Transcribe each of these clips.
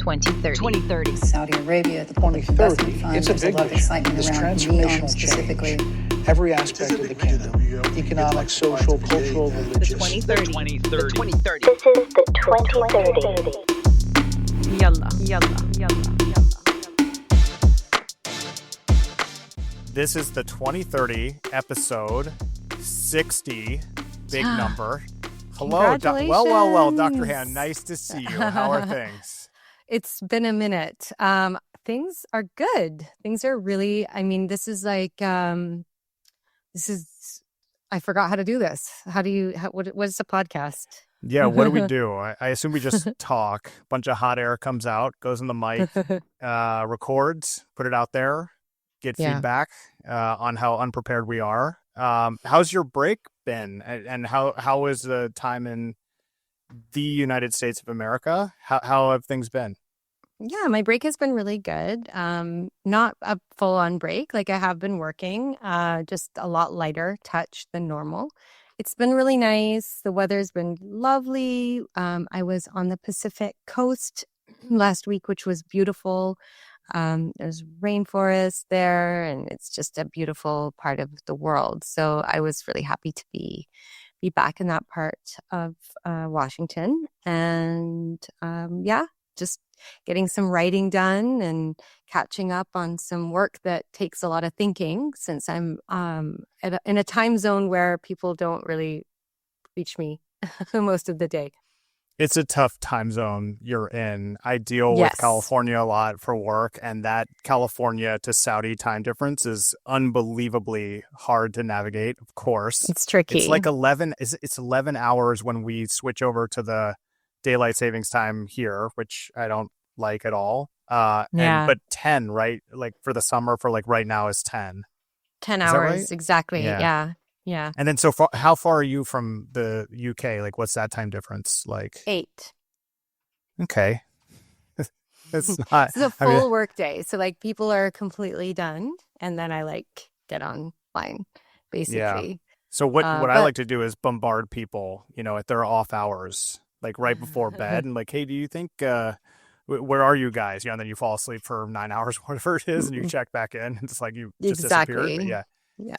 2030. Saudi Arabia, the public investment fund. It's a There's big a lot of mission. excitement It's around transformational NEOM specifically. change. Every aspect of the kingdom, economic, social, cultural, The religious. 2030. The 2030. This is the 2030. Yalla, yalla, yalla, yalla. This is the 2030 episode 60, big number. Hello, well, Dr. Han, nice to see you. How are things? It's been a minute. Things are good. Things are really, this is like, I forgot how to do this. What is a podcast? Yeah, what do? I assume we just talk. A bunch of hot air comes out, goes in the mic, records, put it out there, get feedback on how unprepared we are. How's your break been? And how is the time in the United States of America? How have things been? Yeah, my break has been really good. Not a full-on break. Like I have been working, just a lot lighter touch than normal. It's been really nice. The weather's been lovely. I was on the Pacific coast last week, which was beautiful. There's rainforest there, and it's just a beautiful part of the world. So I was really happy to be back in that part of Washington. And just getting some writing done and catching up on some work that takes a lot of thinking, since I'm in a time zone where people don't really reach me most of the day. It's a tough time zone you're in. I deal with California a lot for work, and that California to Saudi time difference is unbelievably hard to navigate, of course. It's tricky. It's like 11 hours when we switch over to the daylight savings time here, which I don't like at all. But 10, right? Like for the summer, for like right now is 10. 10 is hours, right? exactly. Yeah. And then so far, how far are you from the UK? Like, what's that time difference like? 8. Okay. It's not. It's a full work day. So like people are completely done, and then I get online, basically. Yeah. So what I like to do is bombard people, at their off hours, like right before bed, and like, hey, do you think where are you guys? And then you fall asleep for 9 hours, whatever it is, and you check back in. It's like you just disappeared. But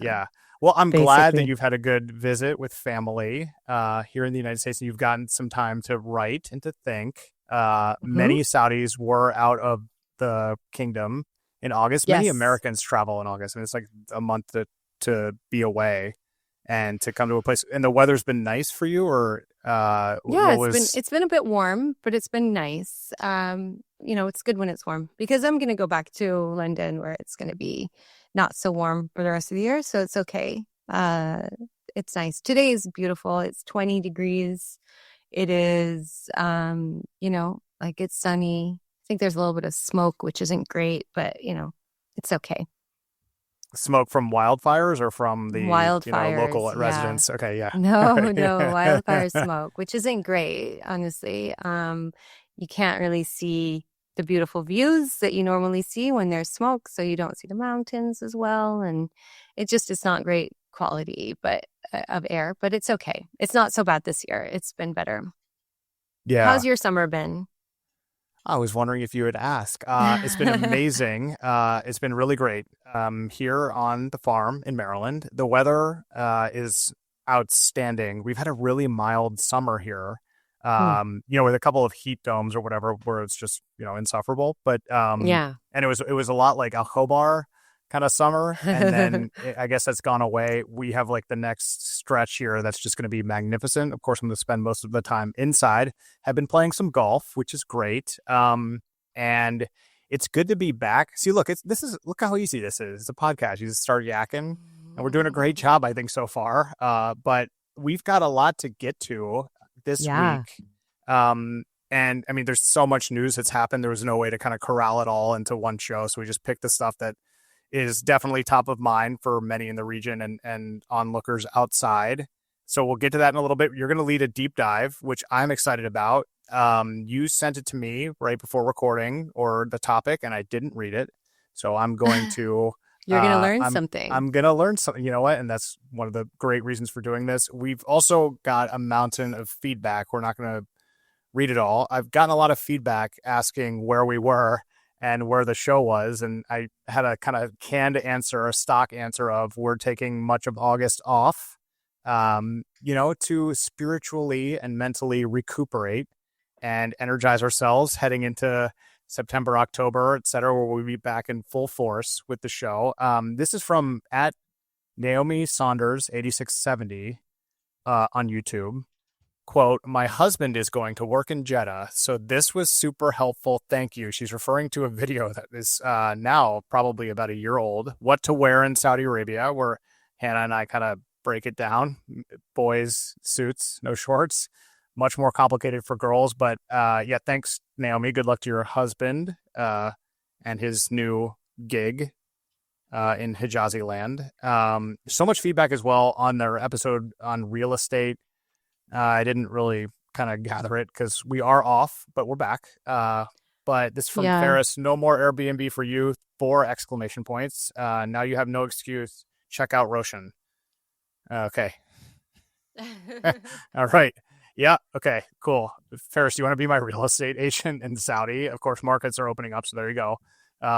yeah. Well, I'm glad that you've had a good visit with family here in the United States, and you've gotten some time to write and to think. Many Saudis were out of the kingdom in August. Many Americans travel in August. It's like a month to be away and to come to a place. And the weather's been nice for you, or it's been a bit warm, but it's been nice. It's good when it's warm, because I'm going to go back to London where it's going to be not so warm for the rest of the year. So it's okay. It's nice. Today is beautiful. It's 20 degrees. It is, it's sunny. I think there's a little bit of smoke, which isn't great, but it's okay. Smoke from wildfires or from the local residents? Okay, yeah. No, wildfire smoke, which isn't great, honestly. You can't really see the beautiful views that you normally see when there's smoke, so you don't see the mountains as well, and it's not great quality of air, but it's okay. It's not so bad this year. It's been better. Yeah. How's your summer been? I was wondering if you would ask. It's been amazing. It's been really great. Here on the farm in Maryland, the weather is outstanding. We've had a really mild summer here. With a couple of heat domes or whatever, where it's just, insufferable. But and it was a lot like a Khobar kind of summer. And then I guess that's gone away. We have like the next stretch here that's just going to be magnificent. Of course, I'm going to spend most of the time inside. Have been playing some golf, which is great. And it's good to be back. See, look how easy this is. It's a podcast. You just start yakking, and we're doing a great job, I think, so far. But we've got a lot to get to this week. And there's so much news that's happened. There was no way to kind of corral it all into one show. So we just picked the stuff that is definitely top of mind for many in the region and onlookers outside. So we'll get to that in a little bit. You're going to lead a deep dive, which I'm excited about. You sent it to me right before recording, or the topic, and I didn't read it. So I'm going to... You're going to learn something. I'm going to learn something. You know what? And that's one of the great reasons for doing this. We've also got a mountain of feedback. We're not going to read it all. I've gotten a lot of feedback asking where we were and where the show was. And I had a kind of canned answer, a stock answer of we're taking much of August off, to spiritually and mentally recuperate and energize ourselves heading into September, October, et cetera, where we'll be back in full force with the show. This is from at Naomi Saunders 8670 on YouTube. Quote, my husband is going to work in Jeddah, so this was super helpful. Thank you. She's referring to a video that is now probably about a year old. What to wear in Saudi Arabia, where Hannah and I kind of break it down. Boys, suits, no shorts. Much more complicated for girls. But thanks, Naomi. Good luck to your husband and his new gig in Hijazi land. So much feedback as well on their episode on real estate. I didn't really kind of gather it because we are off, but we're back. But this from Ferris, no more Airbnb for you, 4 exclamation points. Now you have no excuse. Check out Roshan. Okay. All right. Yeah. Okay, cool. Ferris, do you want to be my real estate agent in Saudi? Of course, markets are opening up. So there you go.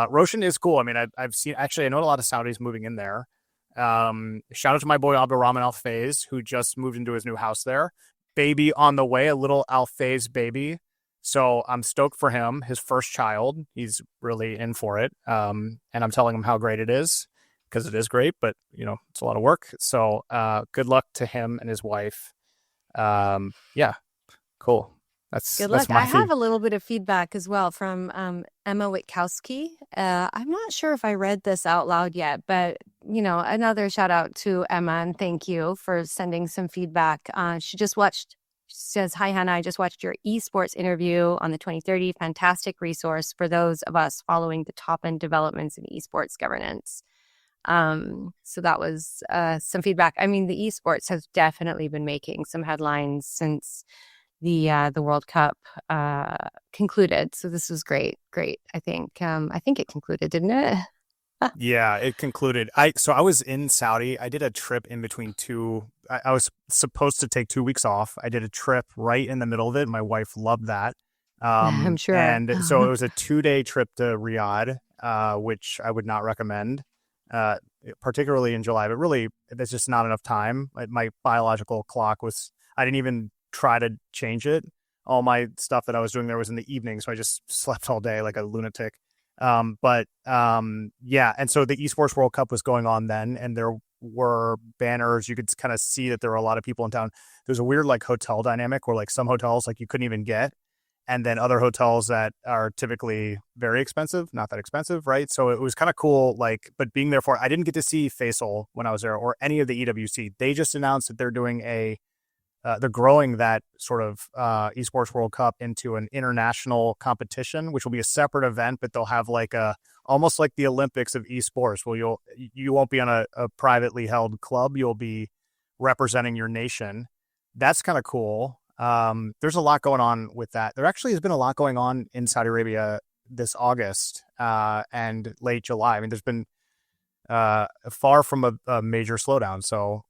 Roshan is cool. I mean, I've seen, actually, I know a lot of Saudis moving in there. Shout out to my boy Abdurrahman Al Faiz, who just moved into his new house there. Baby on the way, a little Al Faiz baby. So I'm stoked for him, his first child. He's really in for it. And I'm telling him how great it is, because it is great, but it's a lot of work. So good luck to him and his wife. Cool. Good luck. I have a little bit of feedback as well from Emma Witkowski. I'm not sure if I read this out loud yet, but another shout out to Emma, and thank you for sending some feedback. She says, hi, Hannah, I just watched your esports interview on the 2030. Fantastic resource for those of us following the top end developments in esports governance. So that was some feedback. I mean, the esports has definitely been making some headlines since the World Cup concluded. So this was great. I think it concluded, didn't it? Yeah, it concluded. I was in Saudi. I did a trip in between two. I was supposed to take 2 weeks off. I did a trip right in the middle of it. My wife loved that. I'm sure. And so it was a 2-day trip to Riyadh, which I would not recommend, particularly in July. But really, there's just not enough time. My biological clock I didn't even try to change it. All my stuff that I was doing there was in the evening, so I just slept all day like a lunatic. And so the Esports World Cup was going on then, and there were banners. You could kind of see that there were a lot of people in town. There's a weird hotel dynamic where some hotels you couldn't even get, and then other hotels that are typically very expensive, not that expensive, right? So it was kind of cool, but being there I didn't get to see Faisal when I was there or any of the EWC. They just announced that they're doing they're growing that sort of Esports World Cup into an international competition, which will be a separate event, but they'll have almost like the Olympics of esports, where you won't be on a privately held club. You'll be representing your nation. That's kind of cool. There's a lot going on with that. There actually has been a lot going on in Saudi Arabia this August and late July. I mean, there's been far from a major slowdown. So,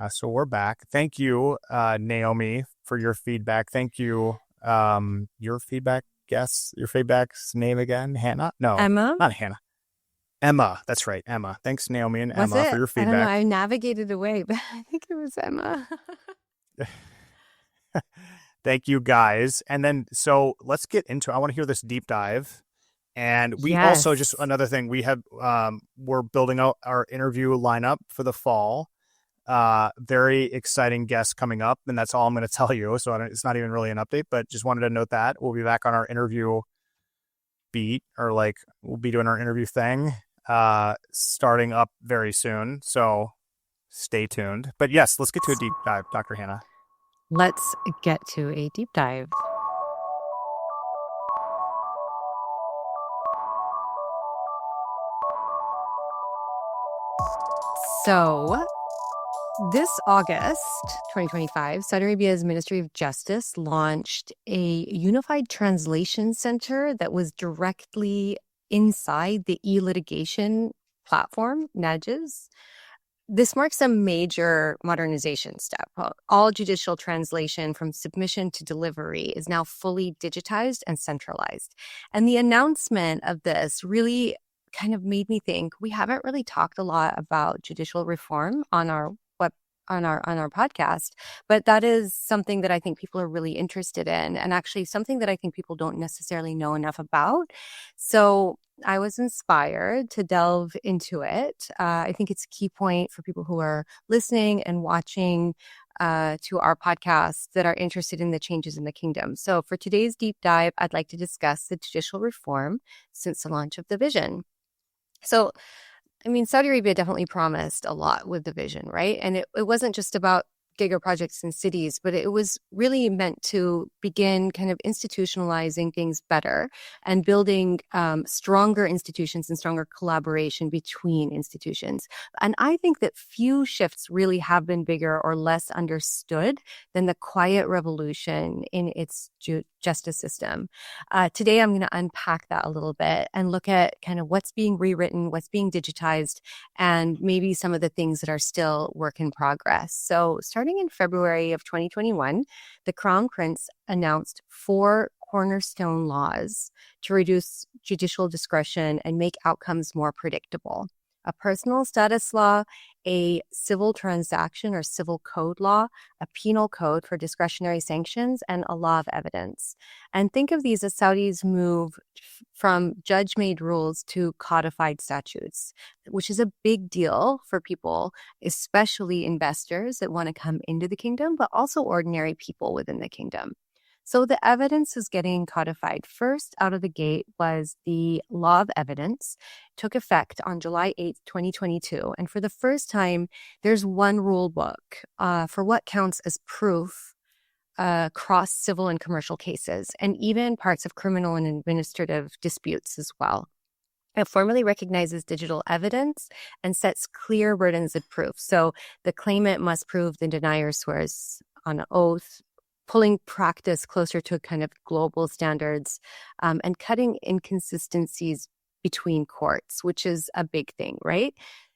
so we're back. Thank you, Naomi, for your feedback. Thank you. Your feedback, your feedback's name again? Hannah? No, Emma? Not Hannah. Emma. That's right. Emma. Thanks, Naomi and Emma, for your feedback. I don't know. I navigated away, but I think it was Emma. Thank you, guys. And then, so let's get into, I want to hear this deep dive. And we also, just another thing, we have, we're building out our interview lineup for the fall. Very exciting guests coming up, and that's all I'm going to tell you. So it's not even really an update, but just wanted to note that we'll be back on our interview beat, or we'll be doing our interview thing, starting up very soon. So stay tuned. But yes, let's get to a deep dive, Dr. Hanaa. Let's get to a deep dive. So, this August 2025, Saudi Arabia's Ministry of Justice launched a unified translation center that was directly inside the e-litigation platform, Najis. This marks a major modernization step. All judicial translation from submission to delivery is now fully digitized and centralized. And the announcement of this really kind of made me think we haven't really talked a lot about judicial reform on our podcast, but that is something that I think people are really interested in, and actually something that I think people don't necessarily know enough about. So I was inspired to delve into it. I think it's a key point for people who are listening and watching to our podcast that are interested in the changes in the kingdom. So for today's deep dive, I'd like to discuss the judicial reform since the launch of the vision. So Saudi Arabia definitely promised a lot with the vision, right? And it wasn't just about giga-projects in cities, but it was really meant to begin kind of institutionalizing things better and building stronger institutions and stronger collaboration between institutions. And I think that few shifts really have been bigger or less understood than the quiet revolution in its justice system. Today, I'm going to unpack that a little bit and look at kind of what's being rewritten, what's being digitized, and maybe some of the things that are still work in progress. So starting in February of 2021, the Crown Prince announced 4 cornerstone laws to reduce judicial discretion and make outcomes more predictable: a personal status law, a civil transaction or civil code law, a penal code for discretionary sanctions, and a law of evidence. And think of these as Saudis move from judge-made rules to codified statutes, which is a big deal for people, especially investors that want to come into the kingdom, but also ordinary people within the kingdom. So the evidence is getting codified. First out of the gate was the law of evidence. It took effect on July 8th, 2022. And for the first time, there's one rule book for what counts as proof across civil and commercial cases, and even parts of criminal and administrative disputes as well. It formally recognizes digital evidence and sets clear burdens of proof. So the claimant must prove the denier swears on an oath, pulling practice closer to kind of global standards, and cutting inconsistencies between courts, which is a big thing, right?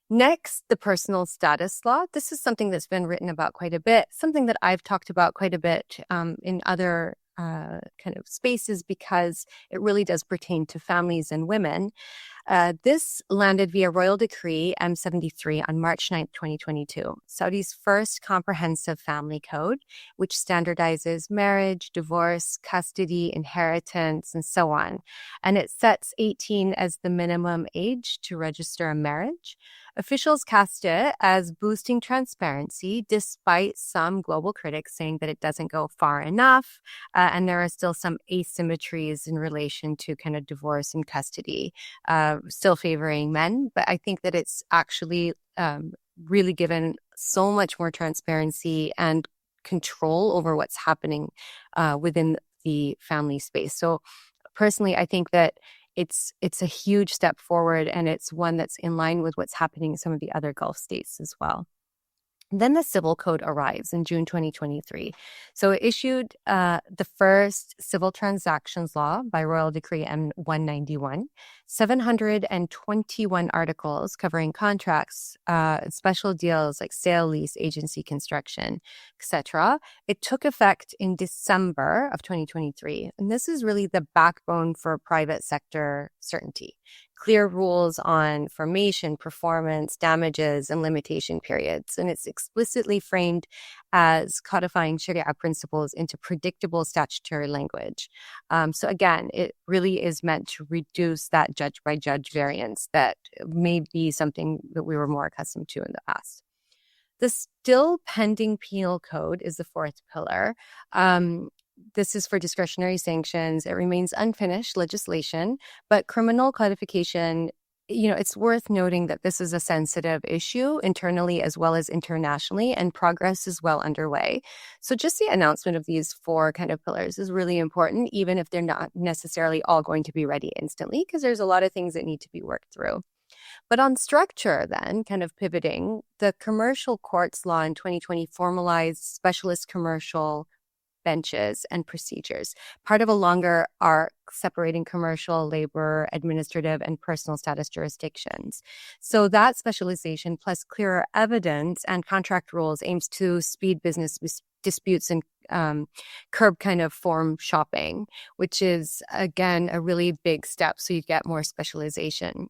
Next, the personal status law. This is something that's been written about quite a bit, something that I've talked about quite a bit in other kind of spaces, because it really does pertain to families and women. This landed via royal decree M73 on March 9th, 2022, Saudi's first comprehensive family code, which standardizes marriage, divorce, custody, inheritance, and so on. And it sets 18 as the minimum age to register a marriage. Officials cast it as boosting transparency, despite some global critics saying that it doesn't go far enough, and there are still some asymmetries in relation to kind of divorce and custody, still favoring men. But I think that it's actually really given so much more transparency and control over what's happening within the family space. So personally, I think that it's a huge step forward, and it's one that's in line with what's happening in some of the other Gulf states as well. Then the civil code arrives in June 2023. So it issued the first civil transactions law by Royal Decree M191, 721 articles covering contracts, special deals like sale, lease, agency, construction, etc. It took effect in December of 2023. And this is really the backbone for private sector certainty. Clear rules on formation, performance, damages, and limitation periods. And it's explicitly framed as codifying Sharia principles into predictable statutory language. So again, it really is meant to reduce that judge-by-judge variance that may be something that we were more accustomed to in the past. The still pending penal code is the fourth pillar. This is for discretionary sanctions. It remains unfinished legislation, but criminal codification, it's worth noting that this is a sensitive issue internally as well as internationally, and progress is well underway. So just the announcement of these 4 kind of pillars is really important, even if they're not necessarily all going to be ready instantly, because there's a lot of things that need to be worked through. But on structure then, kind of pivoting, the commercial courts law in 2020 formalized specialist commercial benches and procedures, part of a longer arc separating commercial, labor, administrative, and personal status jurisdictions. So that specialization plus clearer evidence and contract rules aims to speed business disputes and curb kind of form shopping, which is, again, a really big step. So you get more specialization.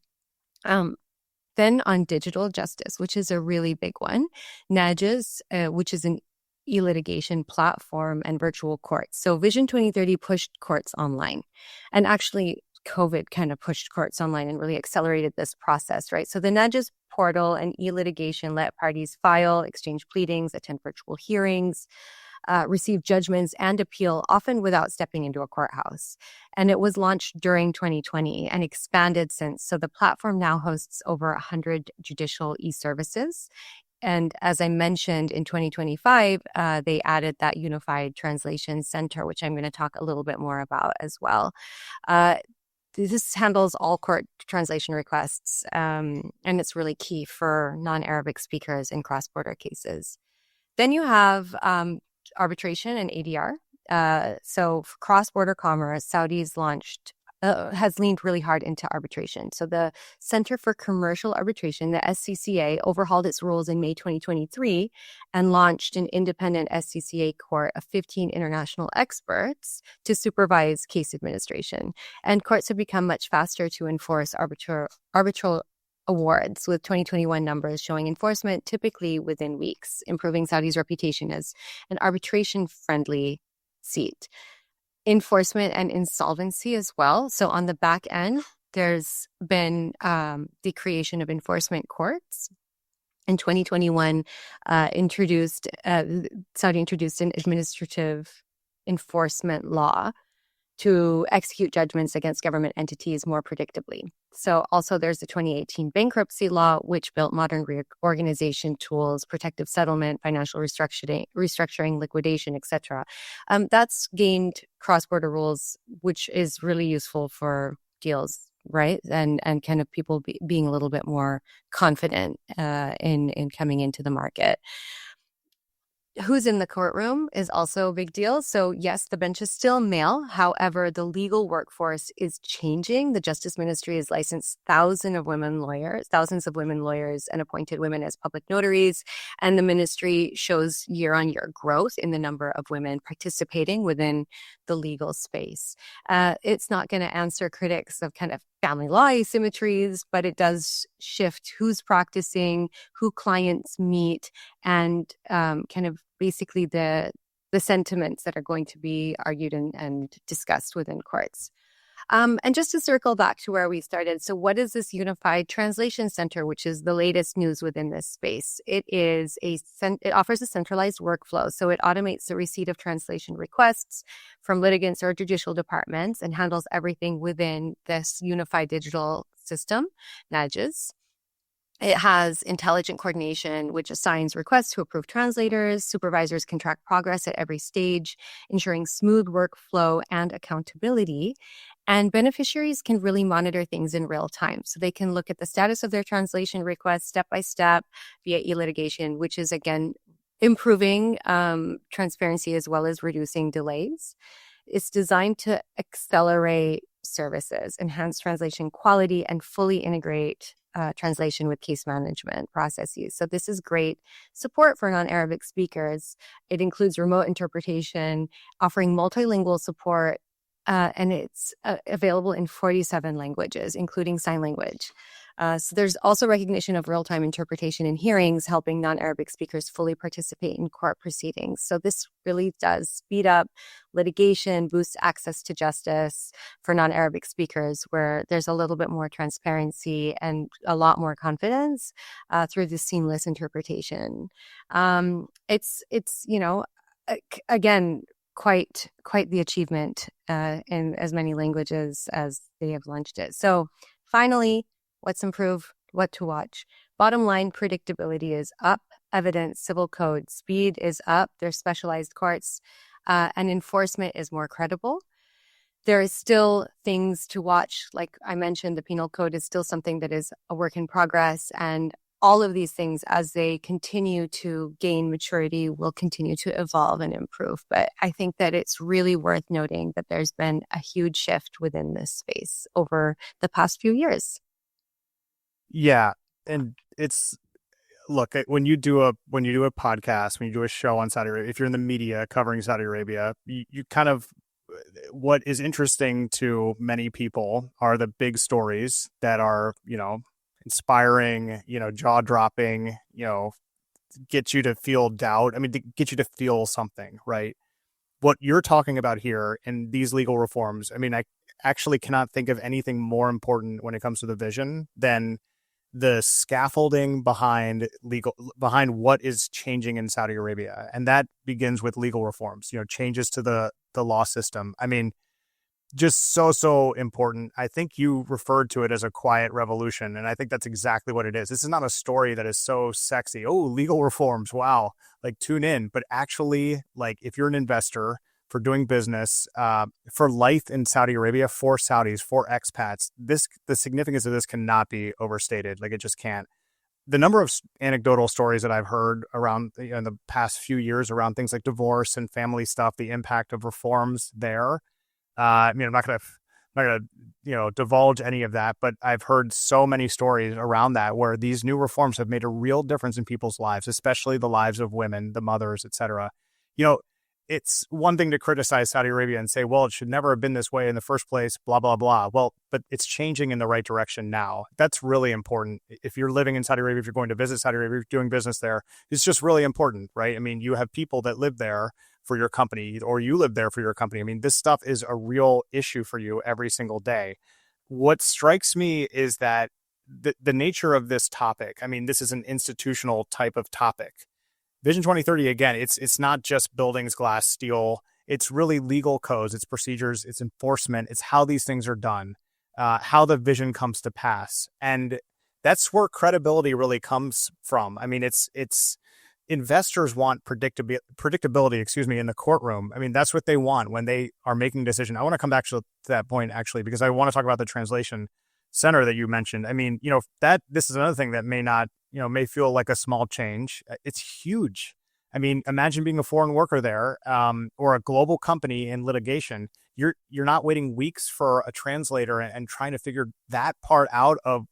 Then on digital justice, which is a really big one, NAJAS, which is an e-litigation platform and virtual courts. So Vision 2030 pushed courts online. And actually, COVID kind of pushed courts online and really accelerated this process, right? So the NAJAS portal and e-litigation let parties file, exchange pleadings, attend virtual hearings, receive judgments and appeal, often without stepping into a courthouse. And it was launched during 2020 and expanded since. So the platform now hosts over 100 judicial e-services. And as I mentioned, in 2025, they added that Unified Translation Center, which I'm going to talk a little bit more about as well. This handles all court translation requests, and it's really key for non-Arabic speakers in cross-border cases. Then you have arbitration and ADR. So for cross-border commerce, Saudi's has leaned really hard into arbitration. So the Center for Commercial Arbitration, the SCCA, overhauled its rules in May 2023 and launched an independent SCCA court of 15 international experts to supervise case administration. And courts have become much faster to enforce arbitral awards, with 2021 numbers showing enforcement typically within weeks, improving Saudi's reputation as an arbitration-friendly seat. Enforcement and insolvency as well. So on the back end, there's been the creation of enforcement courts. In 2021, Saudi introduced an administrative enforcement law to execute judgments against government entities more predictably. So also there's the 2018 bankruptcy law, which built modern reorganization tools, protective settlement, financial restructuring, liquidation, etc. That's gained cross-border rules, which is really useful for deals, right? And kind of people being a little bit more confident in coming into the market. Who's in the courtroom is also a big deal. So yes, the bench is still male. However, the legal workforce is changing. The Justice Ministry has licensed thousands of women lawyers and appointed women as public notaries. And the ministry shows year-on-year growth in the number of women participating within the legal space. It's not going to answer critics of kind of family law asymmetries, but it does shift who's practicing, who clients meet, and kind of basically the sentiments that are going to be argued and discussed within courts. And just to circle back to where we started, so what is this Unified Translation Center, which is the latest news within this space? It offers a centralized workflow, so it automates the receipt of translation requests from litigants or judicial departments and handles everything within this unified digital system, NAJAS. It has intelligent coordination, which assigns requests to approved translators. Supervisors can track progress at every stage, ensuring smooth workflow and accountability. And beneficiaries can really monitor things in real time. So they can look at the status of their translation request step by step via e-litigation, which is, again, improving transparency as well as reducing delays. It's designed to accelerate services, enhance translation quality, and fully integrate translation with case management processes. So this is great support for non-Arabic speakers. It includes remote interpretation, offering multilingual support, and it's available in 47 languages, including sign language. So there's also recognition of real-time interpretation in hearings, helping non-Arabic speakers fully participate in court proceedings. So this really does speed up litigation, boosts access to justice for non-Arabic speakers, where there's a little bit more transparency and a lot more confidence through the seamless interpretation. It's again, quite the achievement in as many languages as they have launched it. So finally, what's improved, what to watch. Bottom line, predictability is up. Evidence, civil code, speed is up. There's specialized courts, and enforcement is more credible. There is still things to watch. Like I mentioned, the penal code is still something that is a work in progress, and all of these things, as they continue to gain maturity, will continue to evolve and improve. But I think that it's really worth noting that there's been a huge shift within this space over the past few years. Yeah. And it's, look, when you do a podcast, when you do a show on Saudi Arabia, if you're in the media covering Saudi Arabia, you kind of, what is interesting to many people are the big stories that are, inspiring, jaw dropping, get you to feel doubt. I mean, to get you to feel something, right? What you're talking about here in these legal reforms, I mean, I actually cannot think of anything more important when it comes to the vision than the scaffolding behind what is changing in Saudi Arabia. And that begins with legal reforms, changes to the law system. I mean, just so important. I think you referred to it as a quiet revolution, and I think that's exactly what it is. This is not a story that is so sexy. Oh, legal reforms, wow, like tune in. But actually, like if you're an investor for doing business, for life in Saudi Arabia, for Saudis, for expats, the significance of this cannot be overstated. Like it just can't. The number of anecdotal stories that I've heard around in the past few years around things like divorce and family stuff, the impact of reforms there. I mean, I'm not gonna, divulge any of that, but I've heard so many stories around that where these new reforms have made a real difference in people's lives, especially the lives of women, the mothers, etc. It's one thing to criticize Saudi Arabia and say, well, it should never have been this way in the first place, blah, blah, blah. Well, but it's changing in the right direction now. That's really important. If you're living in Saudi Arabia, if you're going to visit Saudi Arabia, if you're doing business there, it's just really important, right? I mean, you have people that live there for your company, or you live there for your company. I mean, this stuff is a real issue for you every single day. What strikes me is that the nature of this topic, I mean, this is an institutional type of topic. Vision 2030, again, it's not just buildings, glass, steel. It's really legal codes, it's procedures, it's enforcement, it's how these things are done, how the vision comes to pass. And that's where credibility really comes from. I mean, it's investors want predictability, in the courtroom. I mean, that's what they want when they are making a decision. I want to come back to that point, actually, because I want to talk about the translation center that you mentioned. I mean, this is another thing that may feel like a small change. It's huge. I mean, imagine being a foreign worker there, or a global company in litigation. You're not waiting weeks for a translator and trying to figure that part out of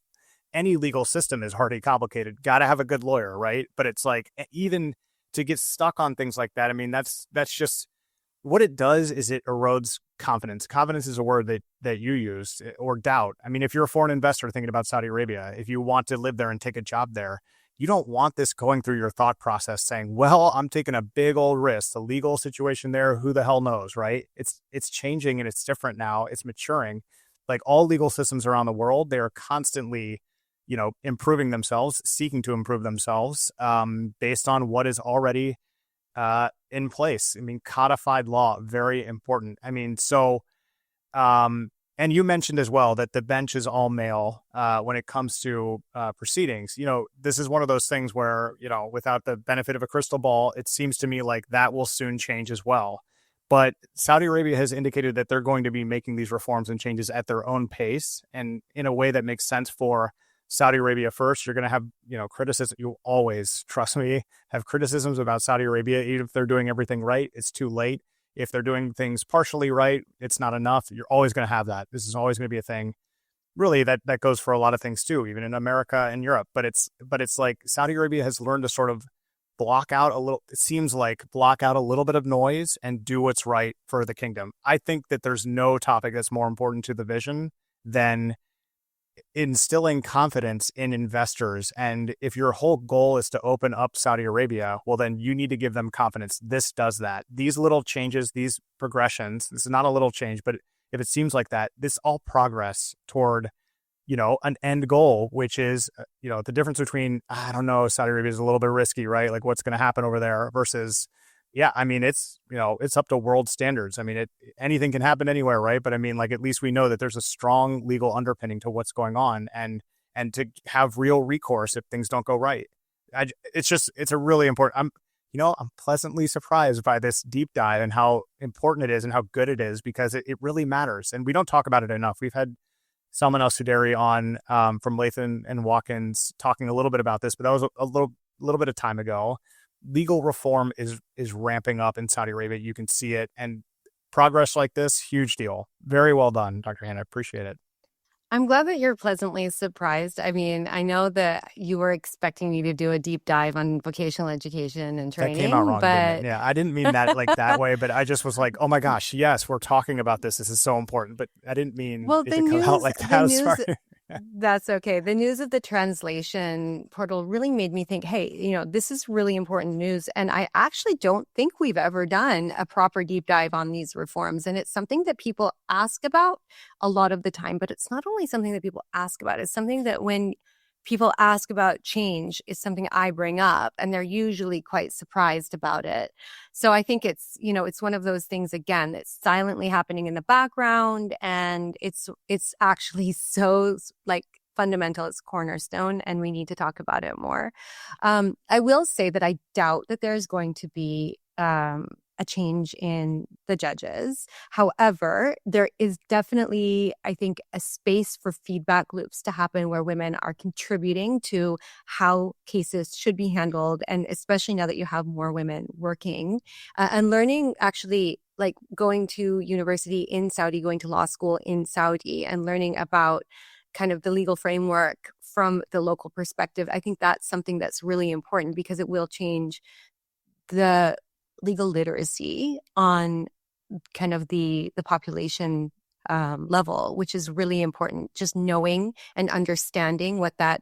any legal system is already complicated. Got to have a good lawyer, right? But it's like, even to get stuck on things like that, I mean, that's just what it does is it erodes confidence. Confidence is a word that you used, or doubt. I mean, if you're a foreign investor thinking about Saudi Arabia, if you want to live there and take a job there, you don't want this going through your thought process saying, well, I'm taking a big old risk. The legal situation there, who the hell knows, right? It's changing and it's different now. It's maturing. Like all legal systems around the world, they are constantly improving themselves, seeking to improve themselves based on what is already in place. I mean, codified law, very important. I mean, so, and you mentioned as well that the bench is all male when it comes to proceedings. This is one of those things where, without the benefit of a crystal ball, it seems to me like that will soon change as well. But Saudi Arabia has indicated that they're going to be making these reforms and changes at their own pace and in a way that makes sense for Saudi Arabia first. You're going to have, criticism. You always, trust me, have criticisms about Saudi Arabia. Even if they're doing everything right, it's too late. If they're doing things partially right, it's not enough. You're always going to have that. This is always going to be a thing. Really, that goes for a lot of things too, even in America and Europe. But it's like Saudi Arabia has learned to sort of block out a little bit of noise and do what's right for the kingdom. I think that there's no topic that's more important to the vision than instilling confidence in investors. And if your whole goal is to open up Saudi Arabia, well, then you need to give them confidence. This does that. These little changes, these progressions, this is not a little change, but if it seems like that, this all progress toward, an end goal, which is, the difference between, I don't know, Saudi Arabia is a little bit risky, right? Like what's going to happen over there versus, yeah, I mean, it's up to world standards. I mean, anything can happen anywhere, right? But I mean, like, at least we know that there's a strong legal underpinning to what's going on and to have real recourse if things don't go right. It's a really important, I'm pleasantly surprised by this deep dive and how important it is and how good it is, because it really matters. And we don't talk about it enough. We've had Salman Al-Suderi on from Latham and Watkins talking a little bit about this, but that was a little bit of time ago. Legal reform is ramping up in Saudi Arabia. You can see it, and progress like this, huge deal. Very well done, Dr. Hanaa. Appreciate it. I'm glad that you're pleasantly surprised. I mean, I know that you were expecting me to do a deep dive on vocational education and training. That came out wrong, but didn't it? Yeah, I didn't mean that like that way, but I just was like, oh my gosh, yes, we're talking about this. This is so important. But I didn't mean it to come out like that. I'm sorry. That's okay. The news of the translation portal really made me think, hey, this is really important news. And I actually don't think we've ever done a proper deep dive on these reforms. And it's something that people ask about a lot of the time. But it's not only something that people ask about, it's something that when people ask about change, is something I bring up, and they're usually quite surprised about it. So I think it's one of those things, again, that's silently happening in the background, and it's actually so like fundamental, it's cornerstone, and we need to talk about it more. I will say that I doubt that there's going to be a change in the judges. However, there is definitely, I think, a space for feedback loops to happen where women are contributing to how cases should be handled. And especially now that you have more women working and learning, actually, like going to university in Saudi, going to law school in Saudi, and learning about kind of the legal framework from the local perspective. I think that's something that's really important, because it will change the legal literacy on kind of the population level, which is really important. Just knowing and understanding what that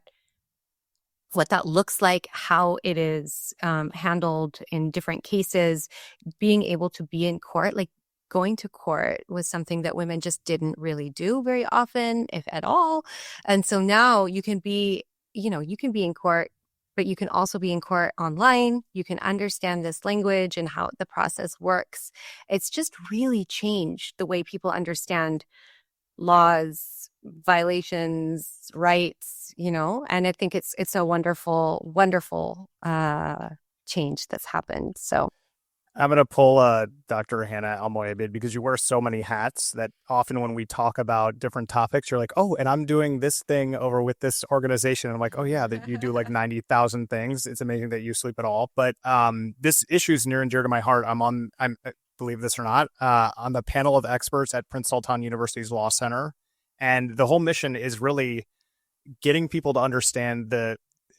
looks like, how it is handled in different cases, being able to be in court, like going to court was something that women just didn't really do very often, if at all. And so now you can be in court, but you can also be in court online. You can understand this language and how the process works. It's just really changed the way people understand laws, violations, rights, and I think it's a wonderful, wonderful change that's happened. So I'm going to pull Dr. Hanaa Al-Moyabid, because you wear so many hats that often when we talk about different topics, you're like, oh, and I'm doing this thing over with this organization. And I'm like, oh, yeah, that you do like 90,000 things. It's amazing that you sleep at all. But this issue is near and dear to my heart. I'm believe this or not, on the panel of experts at Prince Sultan University's Law Center. And the whole mission is really getting people to understand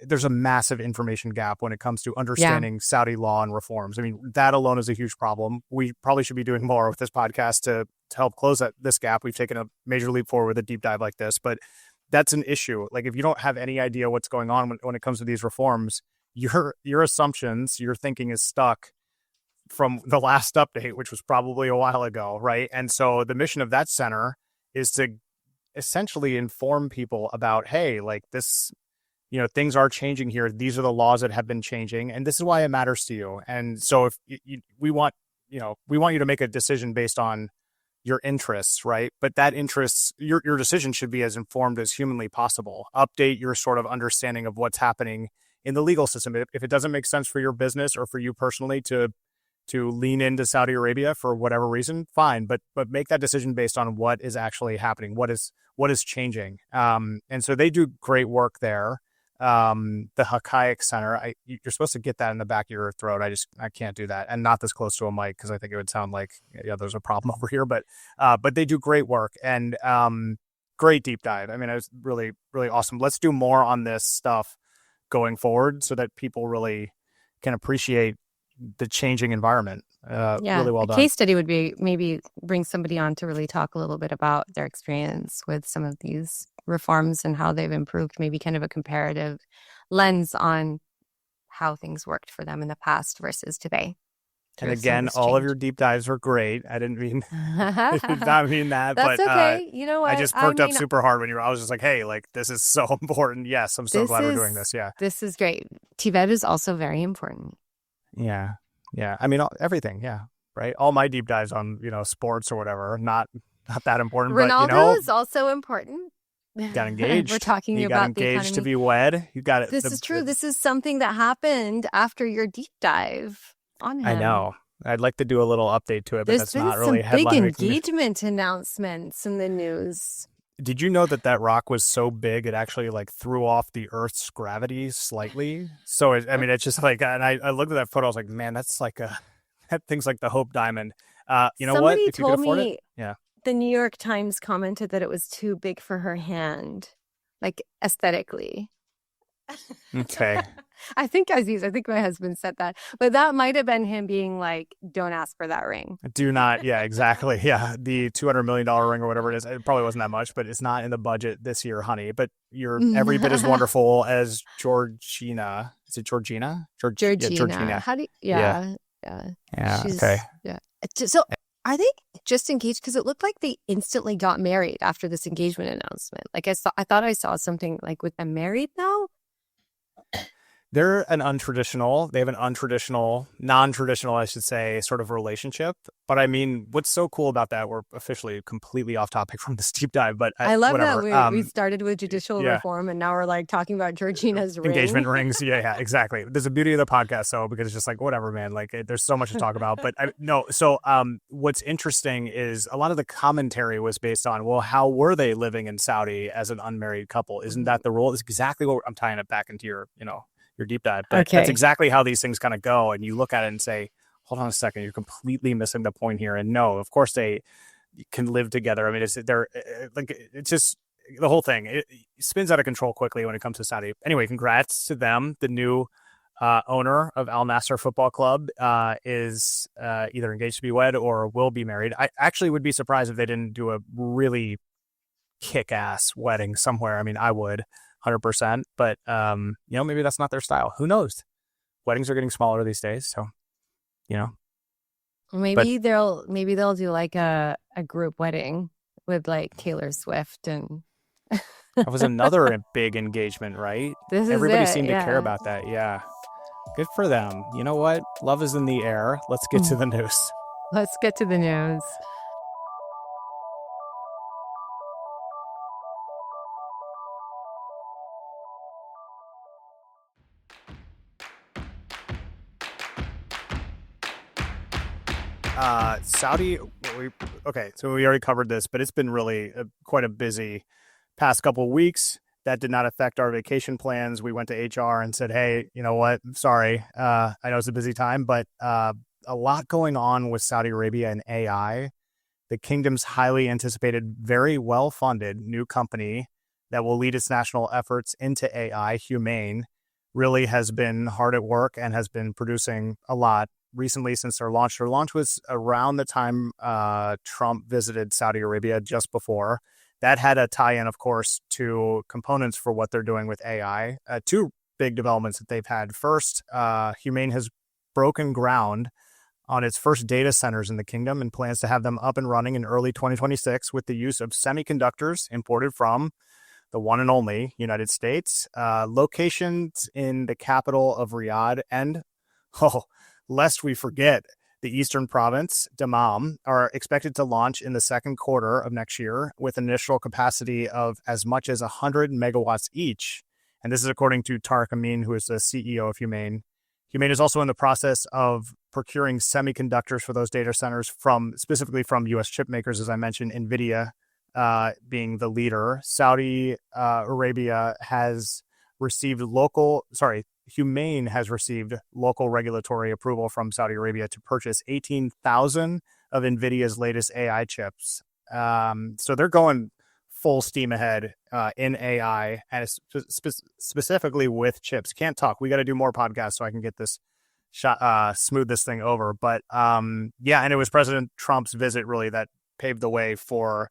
there's a massive information gap when it comes to understanding Saudi law and reforms. I mean, that alone is a huge problem. We probably should be doing more with this podcast to help close this gap. We've taken a major leap forward with a deep dive like this, but that's an issue. Like, if you don't have any idea what's going on when it comes to these reforms, your assumptions, your thinking is stuck from the last update, which was probably a while ago, right? And so the mission of that center is to essentially inform people about, hey, like this, things are changing here. These are the laws that have been changing, and this is why it matters to you. And so if we want you to make a decision based on your interests, right? But that interests, your decision should be as informed as humanly possible. Update your sort of understanding of what's happening in the legal system. If it doesn't make sense for your business or for you personally to lean into Saudi Arabia for whatever reason, fine. But make that decision based on what is actually happening, what is changing. And so they do great work there. The HUMAIN Center, you're supposed to get that in the back of your throat. I can't do that, and not this close to a mic, because I think it would sound like there's a problem over here. But they do great work, and great deep dive. I mean, it was really, really awesome. Let's do more on this stuff going forward so that people really can appreciate the changing environment. Really well done. A case study would be maybe bring somebody on to really talk a little bit about their experience with some of these reforms and how they've improved, maybe kind of a comparative lens on how things worked for them in the past versus today. And again, all of your deep dives are great. I didn't mean I did not mean that. That's but okay. You know what? I just perked up super hard when I was just like, hey, like, this is so important. Yes, I'm so glad we're doing this. Yeah. This is great. TVET is also very important. Yeah. Yeah. I mean, everything. Yeah. Right. All my deep dives on, sports or whatever, not that important. Ronaldo but, is also important. You got engaged. We're talking you about got engaged to be wed. You got it. This is true. This is something that happened after your deep dive on him. I know. I'd like to do a little update to it, but There's that's been not really some big headline. engagement announcements in the news. Did you know that that rock was so big it actually like threw off the Earth's gravity slightly? So I mean, it's just like, and I looked at that photo. I was like, man, that's like a that thing's like the Hope Diamond. You know what? Somebody If you could told afford it, me yeah. the New York Times commented that it was too big for her hand, like aesthetically. Okay. I think Aziz, I think my husband said that, but that might have been him being like, "Don't ask for that ring." Do not. Yeah, exactly. Yeah, the $200 million ring or whatever it is. It probably wasn't that much, but it's not in the budget this year, honey. But you're every bit as wonderful as Georgina. Is it Georgina? Yeah, Georgina. Georgina. How do you, Yeah. yeah. She's, Okay. yeah. So are they just engaged? Because it looked like they instantly got married after this engagement announcement. Like I thought I saw something like with them married now. They're an untraditional, they have an untraditional, non-traditional, I should say, sort of relationship. But I mean, what's so cool about that, we're officially completely off topic from this deep dive, but I love whatever. that we started with judicial yeah. reform and now we're like talking about Georgina's ring. Engagement rings. Yeah, exactly. There's a beauty of the podcast, so because it's just like, whatever, man, like there's so much to talk about. But what's interesting is a lot of the commentary was based on, well, how were they living in Saudi as an unmarried couple? Isn't that the rule? It's exactly what I'm tying it back into your deep dive. But that's exactly how these things kind of go. And you look at it and say, hold on a second, you're completely missing the point here. And no, of course they can live together. I mean, it's just the whole thing. It spins out of control quickly when it comes to Saudi. Anyway, congrats to them. The new owner of Al Nassr Football Club is either engaged to be wed or will be married. I actually would be surprised if they didn't do a really kick-ass wedding somewhere. I mean, I would. 100%, but maybe that's not their style. Who knows? Weddings are getting smaller these days, so Maybe they'll do like a group wedding with like Taylor Swift and that was another big engagement, right? Everybody seemed to care about that. Yeah, good for them. You know what? Love is in the air. Let's get to the news. Let's get to the news. Saudi. So we already covered this, but it's been really quite a busy past couple of weeks. That did not affect our vacation plans. We went to HR and said, hey, you know what? Sorry. I know it's a busy time, but a lot going on with Saudi Arabia and AI. The kingdom's highly anticipated, very well-funded new company that will lead its national efforts into AI, HUMAIN, really has been hard at work and has been producing a lot recently since their launch. Their launch was around the time Trump visited Saudi Arabia, just before. That had a tie-in, of course, to components for what they're doing with AI. Two big developments that they've had. First, HUMAIN has broken ground on its first data centers in the kingdom and plans to have them up and running in early 2026 with the use of semiconductors imported from the one and only United States. Locations in the capital of Riyadh and, lest we forget, the Eastern Province, Dammam, are expected to launch in the second quarter of next year with an initial capacity of as much as 100 megawatts each. And this is according to Tariq Amin, who is the CEO of HUMAIN. HUMAIN is also in the process of procuring semiconductors for those data centers specifically from U.S. chip makers, as I mentioned, NVIDIA being the leader. Saudi Arabia has received HUMAIN has received local regulatory approval from Saudi Arabia to purchase 18,000 of NVIDIA's latest AI chips. So they're going full steam ahead in AI, and specifically with chips. Can't talk. We got to do more podcasts so I can get this smooth this thing over. But and it was President Trump's visit really that paved the way for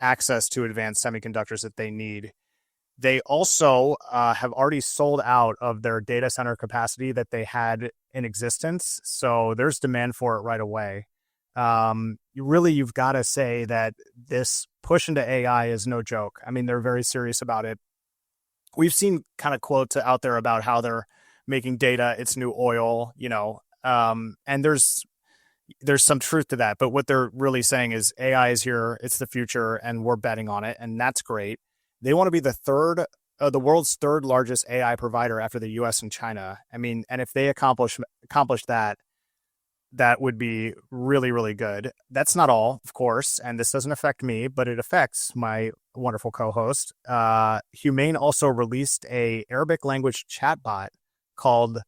access to advanced semiconductors that they need. They also have already sold out of their data center capacity that they had in existence. So there's demand for it right away. You've got to say that this push into AI is no joke. I mean, they're very serious about it. We've seen kind of quotes out there about how they're making data its new oil, and there's some truth to that. But what they're really saying is AI is here, it's the future, and we're betting on it, and that's great. They want to be the world's third largest AI provider after the U.S. and China. I mean, and if they accomplish that, that would be really, really good. That's not all, of course, and this doesn't affect me, but it affects my wonderful co-host. HUMAIN also released a Arabic language chatbot called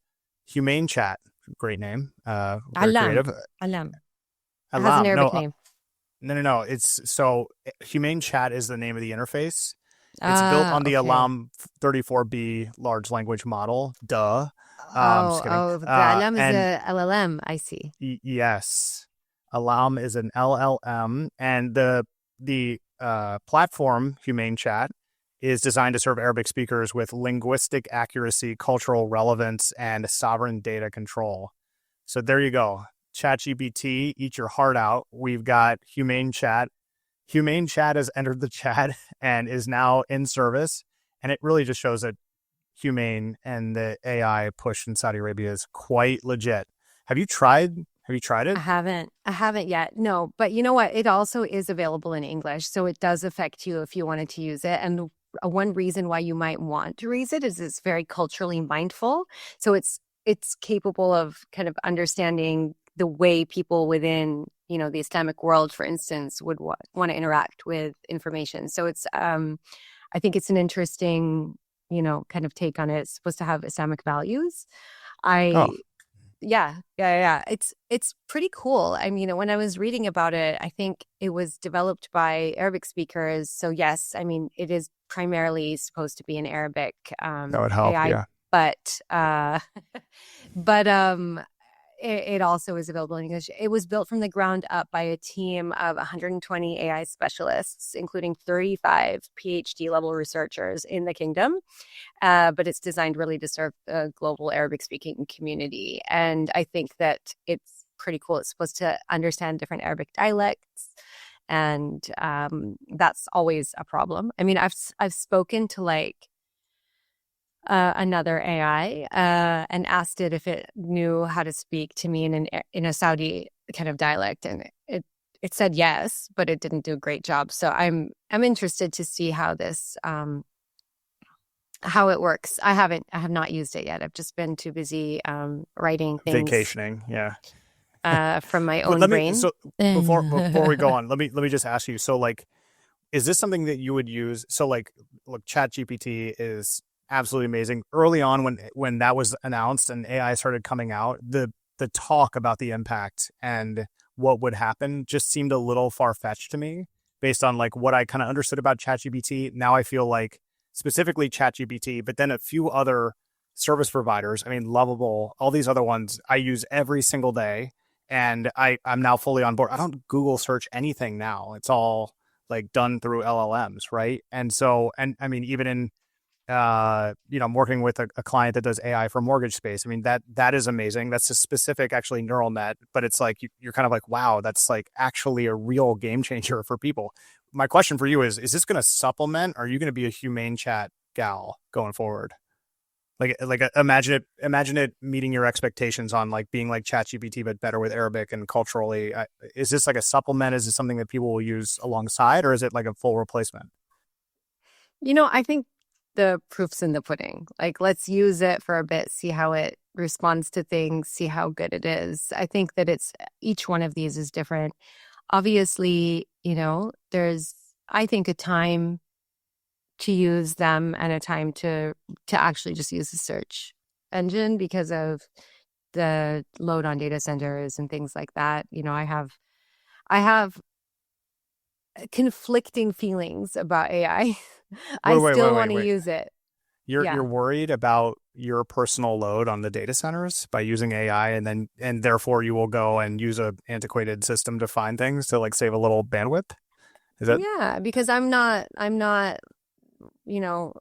HUMAIN Chat. Great name. Very creative. Alam. It has Alam. an Arabic No, name. no. It's so HUMAIN Chat is the name of the interface. It's built on the Okay. Alam 34B large language model. Duh. Just kidding. The Alam is and a LLM. I see. yes, Alam is an LLM, and the platform HUMAIN Chat is designed to serve Arabic speakers with linguistic accuracy, cultural relevance, and sovereign data control. So there you go. ChatGPT, eat your heart out. We've got HUMAIN Chat. HUMAIN Chat has entered the chat and is now in service, and it really just shows that HUMAIN and the AI push in Saudi Arabia is quite legit. Have you tried it? I haven't yet. No, but you know what? It also is available in English, so it does affect you if you wanted to use it. And one reason why you might want to use it is it's very culturally mindful. So it's capable of kind of understanding the way people within, you know, the Islamic world, for instance, would want to interact with information. So it's I think it's an interesting, you know, kind of take on it. It's supposed to have Islamic values. Yeah. It's pretty cool. I mean, when I was reading about it, I think it was developed by Arabic speakers. So yes, I mean, it is primarily supposed to be an Arabic That would help, AI, yeah. but it also is available in English. It was built from the ground up by a team of 120 AI specialists, including 35 PhD level researchers in the kingdom. But it's designed really to serve the global Arabic speaking community. And I think that it's pretty cool. It's supposed to understand different Arabic dialects. And that's always a problem. I mean, I've spoken to like another AI and asked it if it knew how to speak to me in a Saudi kind of dialect, and it said yes, but it didn't do a great job. So I'm interested to see how this how it works. I have not used it yet. I've just been too busy writing things, Vacationing, yeah. from my But own brain. So before we go on, let me just ask you. So like, is this something that you would use? So like, look, ChatGPT is absolutely amazing. Early on, when that was announced and AI started coming out, the talk about the impact and what would happen just seemed a little far-fetched to me based on like what I kind of understood about ChatGPT. Now I feel like specifically ChatGPT, but then a few other service providers, I mean, Lovable, all these other ones I use every single day, and I'm now fully on board. I don't Google search anything now. It's all like done through LLMs, right? And so, and I mean, even in I'm working with a client that does AI for mortgage space. I mean, that is amazing. That's a specific actually neural net, but it's like, you're kind of like, wow, that's like actually a real game changer for people. My question for you is this going to supplement, or are you going to be a HUMAIN Chat gal going forward? Like imagine it meeting your expectations on like being like ChatGPT, but better with Arabic and culturally. Is this like a supplement? Is it something that people will use alongside, or is it like a full replacement? You know, I think the proof's in the pudding. Like, let's use it for a bit, see how it responds to things, see how good it is. I think that each one of these is different. Obviously, you know, there's, I think, a time to use them and a time to actually just use the search engine because of the load on data centers and things like that. You know, I have conflicting feelings about AI. I still want to use it. You're worried about your personal load on the data centers by using AI, and therefore you will go and use a antiquated system to find things to like save a little bandwidth. Is that? Yeah, because I'm not, you know,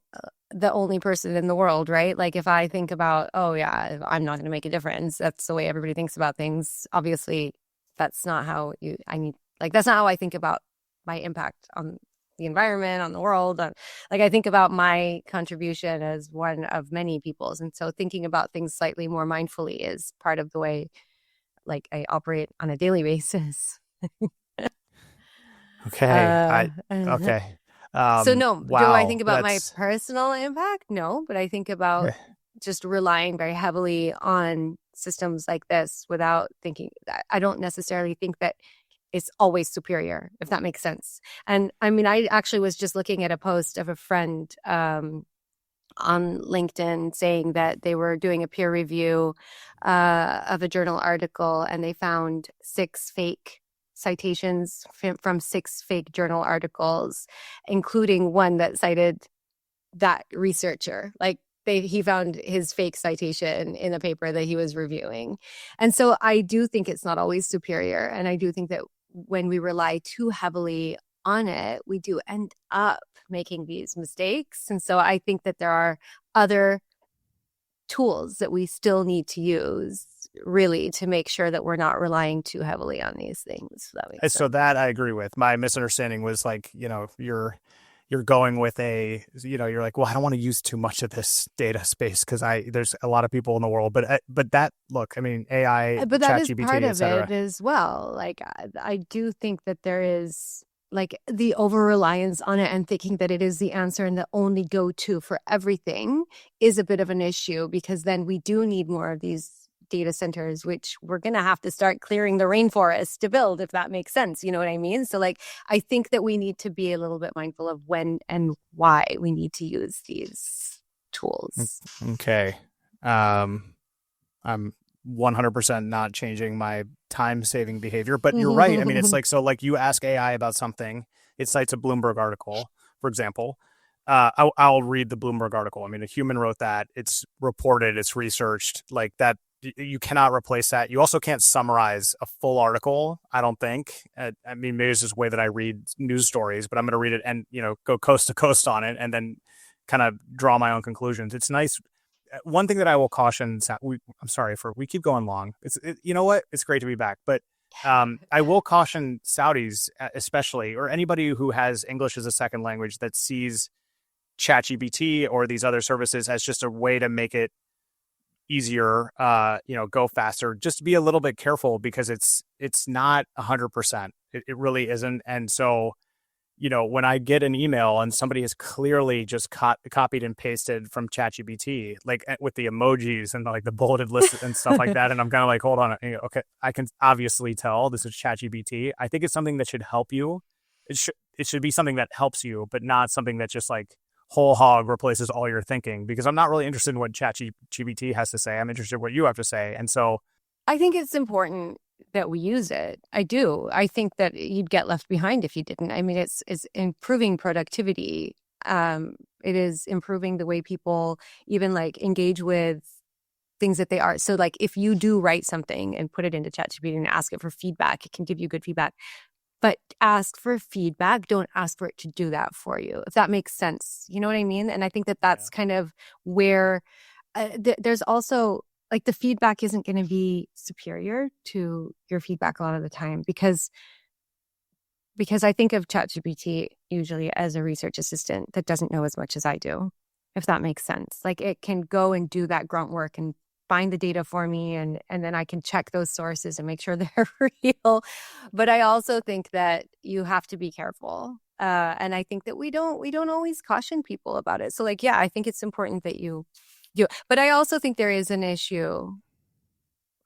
the only person in the world, right? Like if I think about, oh yeah, I'm not going to make a difference. That's the way everybody thinks about things. Obviously, that's not how that's not how I think about my impact on the environment, on the world. Like I think about my contribution as one of many people's. And so thinking about things slightly more mindfully is part of the way like I operate on a daily basis. Okay. Okay. So no, wow, do I think about my personal impact? No, but I think about just relying very heavily on systems like this without thinking. I don't necessarily think that it's always superior, if that makes sense. And I mean, I actually was just looking at a post of a friend on LinkedIn saying that they were doing a peer review of a journal article, and they found 6 fake citations from 6 fake journal articles, including one that cited that researcher. Like he found his fake citation in a paper that he was reviewing. And so I do think it's not always superior. And I do think that when we rely too heavily on it, we do end up making these mistakes. And so I think that there are other tools that we still need to use really to make sure that we're not relying too heavily on these things. So that I agree with. My misunderstanding was like, you're going with you're like, well, I don't want to use too much of this data space because there's a lot of people in the world, but that, look, I mean, AI, but that is ChatGPT, part of etc. it as well. Like, I do think that there is like the over reliance on it and thinking that it is the answer and the only go-to for everything is a bit of an issue, because then we do need more of these data centers, which we're going to have to start clearing the rainforest to build, if that makes sense. You know what I mean? So like, I think that we need to be a little bit mindful of when and why we need to use these tools. Okay. I'm 100% not changing my time-saving behavior, but you're right. I mean, it's like, so like you ask AI about something, it cites a Bloomberg article, for example. I'll read the Bloomberg article. I mean, a human wrote that. It's reported, it's researched, like that. You cannot replace that. You also can't summarize a full article, I don't think. I mean, maybe it's just the way that I read news stories, but I'm going to read it and, go coast to coast on it and then kind of draw my own conclusions. It's nice. One thing that I will caution, I'm sorry we keep going long. You know what? It's great to be back. But I will caution Saudis, especially, or anybody who has English as a second language that sees ChatGPT or these other services as just a way to make it easier, go faster. Just be a little bit careful, because it's not 100%. It really isn't. And so, when I get an email and somebody has clearly just copied and pasted from ChatGPT, like with the emojis and like the bulleted list and stuff like that, and I'm kind of like, hold on, okay, I can obviously tell this is ChatGPT. I think it's something that should help you. It should be something that helps you, but not something that just like whole hog replaces all your thinking, because I'm not really interested in what ChatGPT has to say. I'm interested in what you have to say. And so I think it's important that we use it. I do. I think that you'd get left behind if you didn't. I mean, it's improving productivity. It is improving the way people even like engage with things that they are. So like if you do write something and put it into ChatGPT and ask it for feedback, it can give you good feedback. But ask for feedback. Don't ask for it to do that for you, if that makes sense. You know what I mean? And I think that that's kind of where there's also like the feedback isn't going to be superior to your feedback a lot of the time, because I think of ChatGPT usually as a research assistant that doesn't know as much as I do, if that makes sense. Like it can go and do that grunt work and find the data for me, and then I can check those sources and make sure they're real. But I also think that you have to be careful. And I think that we don't always caution people about it. So like, yeah, I think it's important that you do. But I also think there is an issue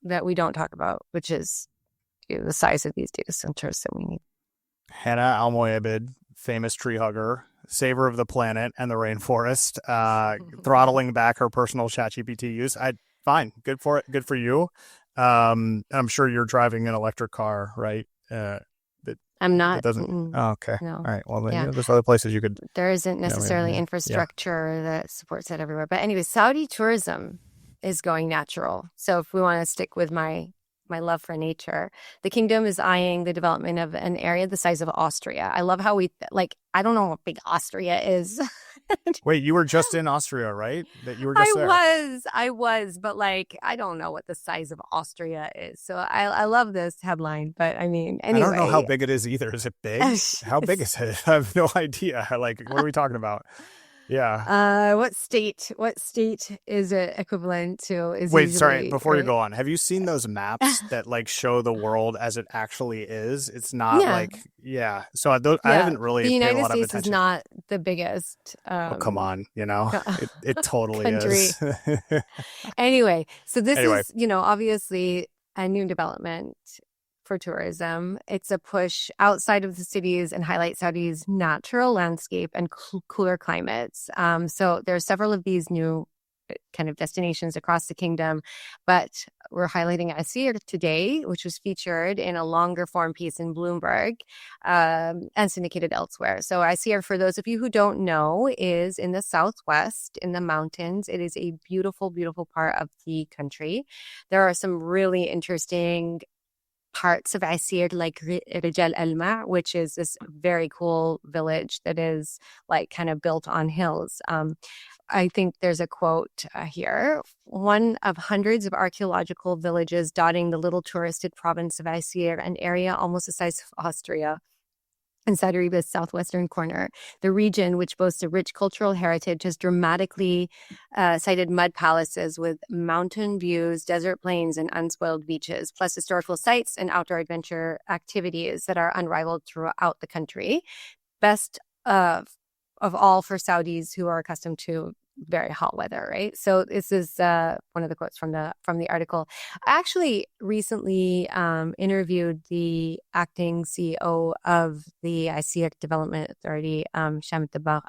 that we don't talk about, which is the size of these data centers that we need. Hanaa Al-Moyabed, famous tree hugger, saver of the planet and the rainforest, throttling back her personal ChatGPT use. Fine. Good for it. Good for you. I'm sure you're driving an electric car, right? I'm not. Oh, okay. No. All right. Well, then, there's other places you could. There isn't necessarily infrastructure that supports it everywhere. But anyway, Saudi tourism is going natural. So if we want to stick with my love for nature, the kingdom is eyeing the development of an area the size of Austria. I love how I don't know how big Austria is. Wait, you were just in Austria, right? That you were just there. I was, but like, I don't know what the size of Austria is. So I love this headline, but I mean, anyway. I don't know how big it is either. Is it big? How big is it? I have no idea. Like, what are we talking about? Yeah. What state is it equivalent to? Wait, sorry, before you go on, have you seen those maps that like show the world as it actually is? It's not so I haven't really the paid United a lot of States attention. is not the biggest Oh, come on, it totally country. is. Anyway, so this Anyway. is, obviously a new development for tourism. It's a push outside of the cities and highlight Saudi's natural landscape and cooler climates. So there are several of these new kind of destinations across the kingdom, but we're highlighting Asir today, which was featured in a longer form piece in Bloomberg and syndicated elsewhere. So Asir, for those of you who don't know, is in the southwest in the mountains. It is a beautiful, beautiful part of the country. There are some really interesting parts of Asir, like Rijal Alma, which is this very cool village that is like kind of built on hills. I think there's a quote here. One of hundreds of archaeological villages dotting the little touristed province of Asir, an area almost the size of Austria in Saudi Arabia's southwestern corner. The region, which boasts a rich cultural heritage, has dramatically cited mud palaces with mountain views, desert plains, and unspoiled beaches, plus historical sites and outdoor adventure activities that are unrivaled throughout the country. Best of all for Saudis who are accustomed to very hot weather, right? So this is one of the quotes from the article. I actually recently interviewed the acting CEO of the Asir Development Authority, Hashim Tabakh,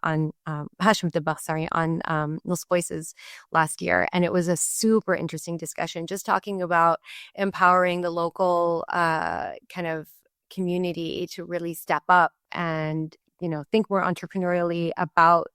on Los Voices last year, and it was a super interesting discussion, just talking about empowering the local kind of community to really step up and think more entrepreneurially about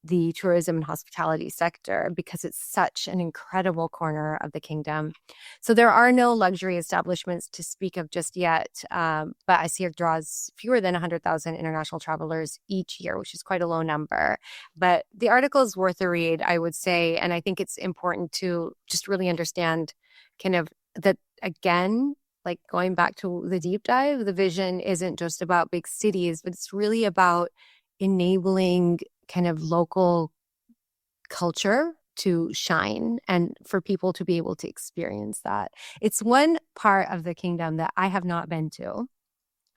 the tourism and hospitality sector, because it's such an incredible corner of the kingdom. So there are no luxury establishments to speak of just yet, but Asir draws fewer than 100,000 international travelers each year, which is quite a low number. But the article is worth a read, I would say, and I think it's important to just really understand kind of that, again, like going back to the deep dive, the vision isn't just about big cities, but it's really about enabling kind of local culture to shine and for people to be able to experience that. It's one part of the kingdom that I have not been to.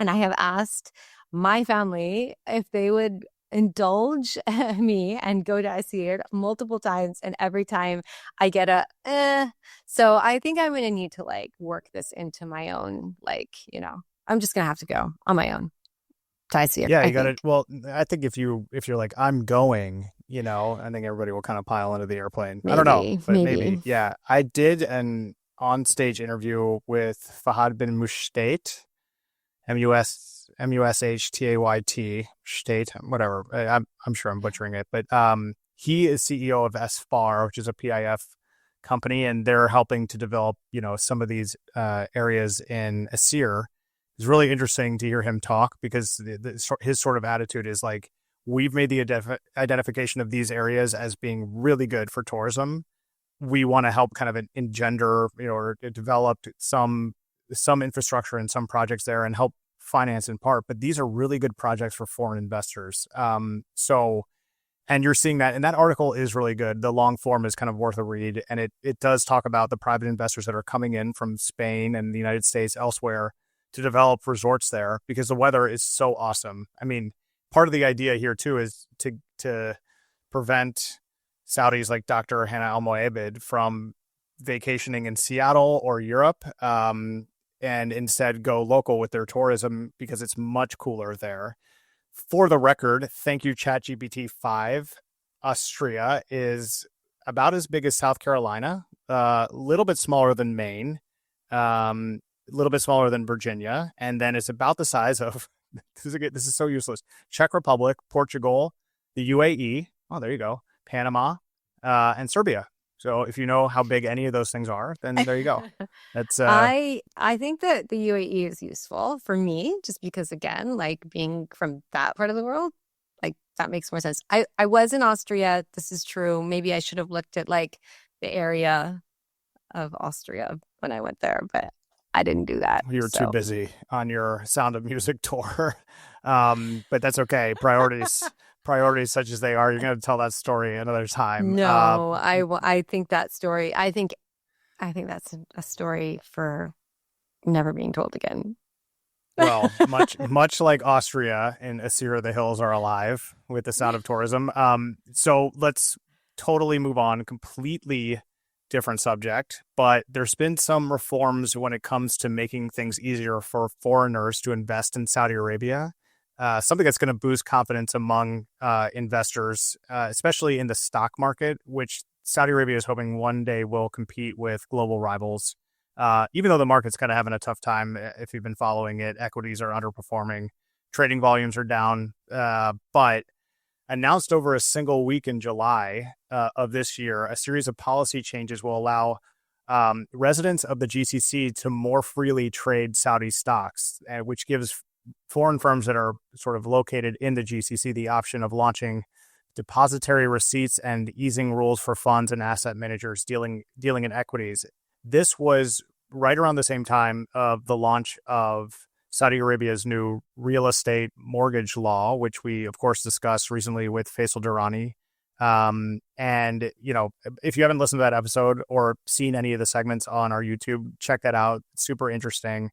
And I have asked my family if they would indulge me and go to Asir multiple times, and every time I get so I think I'm gonna need to like work this into my own, I'm just gonna have to go on my own to Asir. Yeah, you got it. Well, I think if you're like, I'm going, I think everybody will kind of pile into the airplane. I don't know, but maybe. Yeah, I did an on-stage interview with Fahad bin Mushtayt, Mushayt, State, whatever. I'm sure I'm butchering it, but he is CEO of SFAR, which is a PIF company, and they're helping to develop, some of these areas in Asir. It's really interesting to hear him talk, because his sort of attitude is like, we've made the identification of these areas as being really good for tourism. We want to help kind of engender, or develop some infrastructure and some projects there and help finance in part. But these are really good projects for foreign investors. And you're seeing that, and that article is really good. The long form is kind of worth a read. And it does talk about the private investors that are coming in from Spain and the United States, elsewhere, to develop resorts there, because the weather is so awesome. I mean, part of the idea here too is to prevent Saudis like Dr. Hanaa Al-Moabed from vacationing in Seattle or Europe, and instead go local with their tourism, because it's much cooler there. For the record, thank you, ChatGPT 5. Austria is about as big as South Carolina, a little bit smaller than Maine, a little bit smaller than Virginia, and then it's about the size of, this is so useless, Czech Republic, Portugal, the UAE, oh, there you go, Panama, and Serbia. So if you know how big any of those things are, then there you go. That's I think that the UAE is useful for me, just because, again, like being from that part of the world, like that makes more sense. I was in Austria. This is true. Maybe I should have looked at like the area of Austria when I went there, but I didn't do that. You were too busy on your Sound of Music tour. But that's okay. Priorities such as they are, you're going to tell that story another time. No, I think that story, I think that's a story for never being told again. Well, much like Austria and Asir, the hills are alive with the sound of tourism. So let's totally move on. Completely different subject, but there's been some reforms when it comes to making things easier for foreigners to invest in Saudi Arabia. Something that's going to boost confidence among investors, especially in the stock market, which Saudi Arabia is hoping one day will compete with global rivals. Even though the market's kind of having a tough time, if you've been following it, equities are underperforming, trading volumes are down, but announced over a single week in July of this year, a series of policy changes will allow residents of the GCC to more freely trade Saudi stocks, which gives foreign firms that are sort of located in the GCC the option of launching depository receipts and easing rules for funds and asset managers dealing in equities. This was right around the same time of the launch of Saudi Arabia's new real estate mortgage law, which we, of course, discussed recently with Faisal Durrani. And, you know, if you haven't listened to that episode or seen any of the segments on our YouTube, check that out. It's super interesting.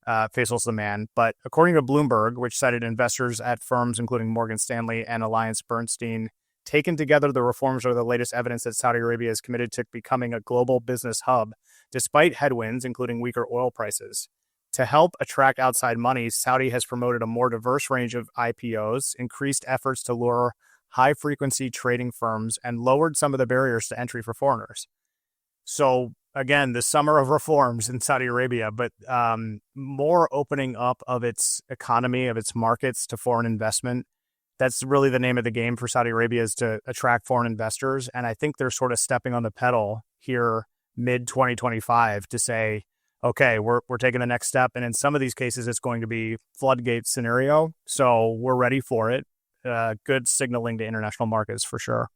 Faisal's the man. But according to Bloomberg, which cited investors at firms including Morgan Stanley and AllianceBernstein, taken together, the reforms are the latest evidence that Saudi Arabia is committed to becoming a global business hub, despite headwinds, including weaker oil prices. To help attract outside money, Saudi has promoted a more diverse range of IPOs, increased efforts to lure high-frequency trading firms, and lowered some of the barriers to entry for foreigners. So, again, the summer of reforms in Saudi Arabia, but more opening up of its economy, of its markets to foreign investment. That's really the name of the game for Saudi Arabia, is to attract foreign investors. And I think they're sort of stepping on the pedal here mid-2025 to say, okay, we're taking the next step. And in some of these cases, it's going to be floodgate scenario. So we're ready for it. Good signaling to international markets for sure.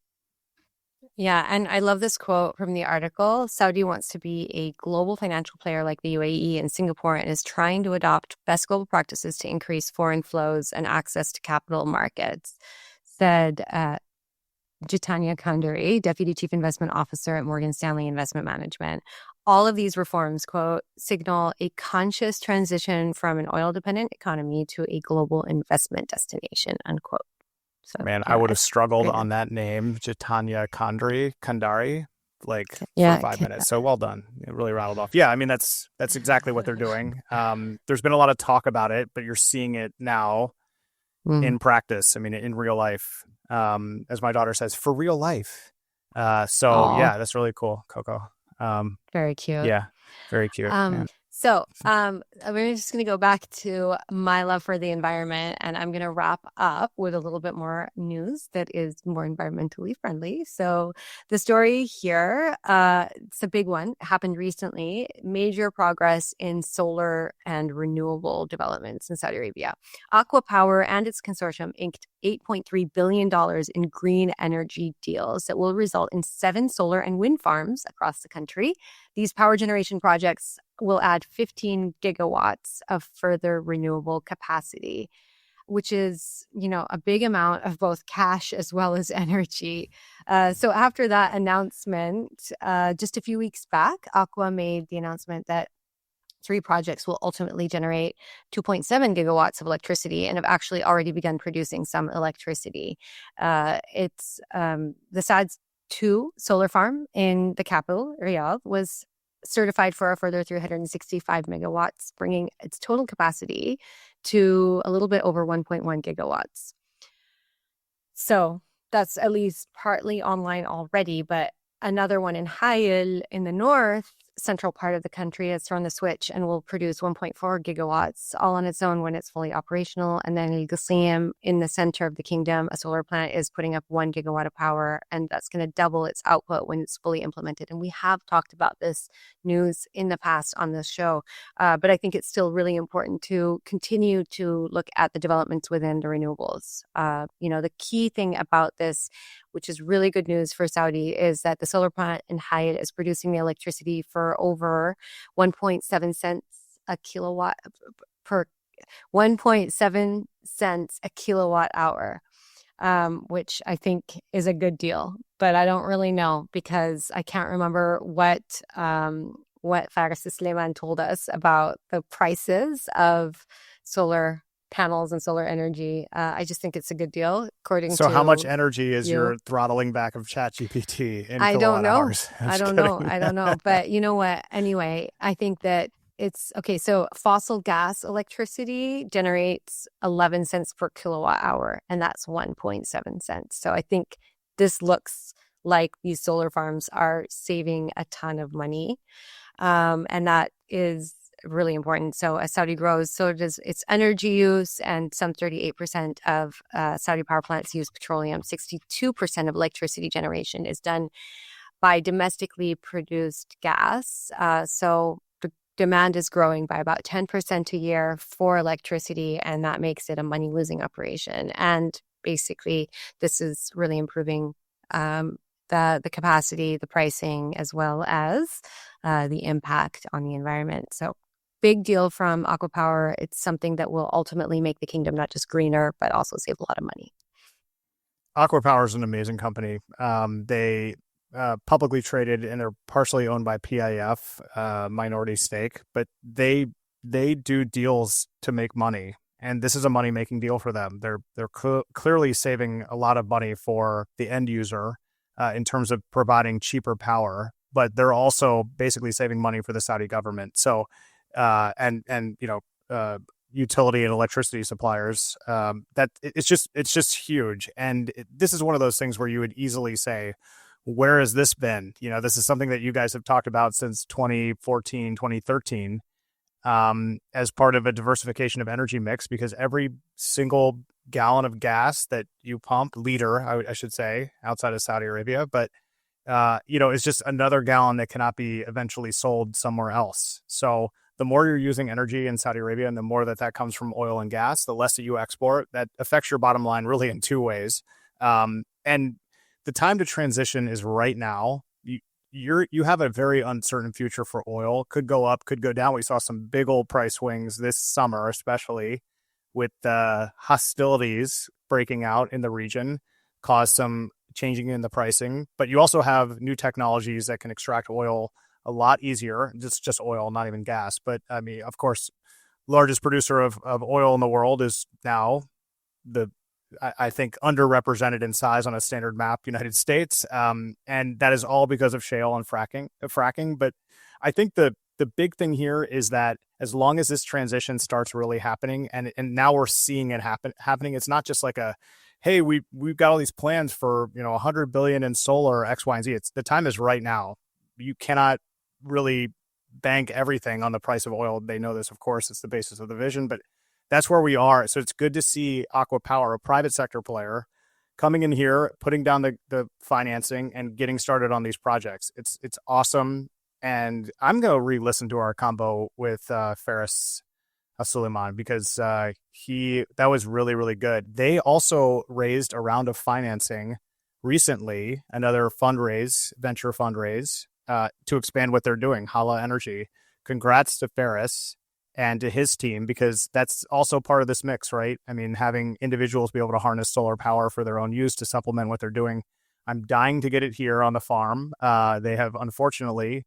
Yeah, and I love this quote from the article. Saudi wants to be a global financial player like the UAE and Singapore and is trying to adopt best global practices to increase foreign flows and access to capital markets, said Jitanya Kanduri, Deputy Chief Investment Officer at Morgan Stanley Investment Management. All of these reforms, quote, signal a conscious transition from an oil-dependent economy to a global investment destination, unquote. So, Man, yeah, I would have struggled great. on that name, Jitanya Kandari, like Yeah, for 5 minutes. So well done. It really rattled off. Yeah, I mean, that's exactly what they're doing. There's been a lot of talk about it, but you're seeing it now in practice. I mean, in real life, as my daughter says, for real life. So Aw. yeah, that's really cool, Coco. Very cute. Yeah, very cute. Yeah. So we're just going to go back to my love for the environment, and I'm going to wrap up with a little bit more news that is more environmentally friendly. So the story here, it's a big one, happened recently. Major progress in solar and renewable developments in Saudi Arabia. Aqua Power and its consortium inked $8.3 billion in green energy deals that will result in 7 solar and wind farms across the country. These power generation projects will add 15 gigawatts of further renewable capacity, which is, you know, a big amount of both cash as well as energy. So after that announcement, just a few weeks back, Aqua made the announcement that 3 projects will ultimately generate 2.7 gigawatts of electricity and have actually already begun producing some electricity. It's the SAD's 2 solar farm in the capital, Riyadh, was certified for a further 365 megawatts, bringing its total capacity to a little bit over 1.1 gigawatts. So that's at least partly online already, but another one in Hayil in the north central part of the country has thrown the switch and will produce 1.4 gigawatts all on its own when it's fully operational. And then Al Qassim in the center of the kingdom, a solar plant, is putting up 1 gigawatt of power, and that's going to double its output when it's fully implemented. And we have talked about this news in the past on this show, but I think it's still really important to continue to look at the developments within the renewables. The key thing about this, which is really good news for Saudi, is that the solar plant in Hayat is producing the electricity for over 1.7 cents a kilowatt per 1.7 cents a kilowatt hour, which I think is a good deal. But I don't really know because I can't remember what Faris Suleiman told us about the prices of solar panels and solar energy. I just think it's a good deal according So to how much energy is you. your throttling back of ChatGPT in I don't kilowatt know. hours? I'm I just don't know. kidding. I don't know. But you know what? Anyway, I think that it's okay. So fossil gas electricity generates 11 cents per kilowatt hour, and that's 1.7 cents. So I think this looks like these solar farms are saving a ton of money. And that is really important. So as Saudi grows, so does its energy use, and some 38% of Saudi power plants use petroleum. 62% of electricity generation is done by domestically produced gas. So the demand is growing by about 10% a year for electricity, and that makes it a money-losing operation. And basically, this is really improving the capacity, the pricing, as well as the impact on the environment. So big deal from Aqua Power. It's something that will ultimately make the kingdom not just greener, but also save a lot of money. Aqua Power is an amazing company. They publicly traded and they're partially owned by PIF, minority stake, but they do deals to make money. And this is a money-making deal for them. They're clearly saving a lot of money for the end user in terms of providing cheaper power, but they're also basically saving money for the Saudi government. So, utility and electricity suppliers, that it's just huge. And this is one of those things where you would easily say, where has this been? This is something that you guys have talked about since 2014, 2013, as part of a diversification of energy mix, because every single gallon of gas that you pump, liter, I should say, outside of Saudi Arabia, but is just another gallon that cannot be eventually sold somewhere else. So the more you're using energy in Saudi Arabia and the more that comes from oil and gas, the less that you export. That affects your bottom line really in two ways. And the time to transition is right now. You have a very uncertain future for oil. Could go up, could go down. We saw some big old price swings this summer, especially with the hostilities breaking out in the region, caused some changing in the pricing. But you also have new technologies that can extract oil a lot easier. Just oil, not even gas. But I mean, of course, largest producer of oil in the world is now I think underrepresented in size on a standard map, United States. And that is all because of shale and fracking. But I think the big thing here is that as long as this transition starts really happening, and now we're seeing it happening, it's not just like hey, we've got all these plans for, 100 billion in solar, X, Y, and Z. The time is right now. You cannot really bank everything on the price of oil. They know this, of course, it's the basis of the vision, but that's where we are. So it's good to see Aqua Power, a private sector player, coming in here, putting down the financing and getting started on these projects. It's awesome. And I'm going to re-listen to our combo with Faris Suleiman, because that was really, really good. They also raised a round of financing recently, another venture fundraise, to expand what they're doing, Hala Energy. Congrats to Faris and to his team, because that's also part of this mix, right? I mean, having individuals be able to harness solar power for their own use to supplement what they're doing. I'm dying to get it here on the farm. They have, unfortunately,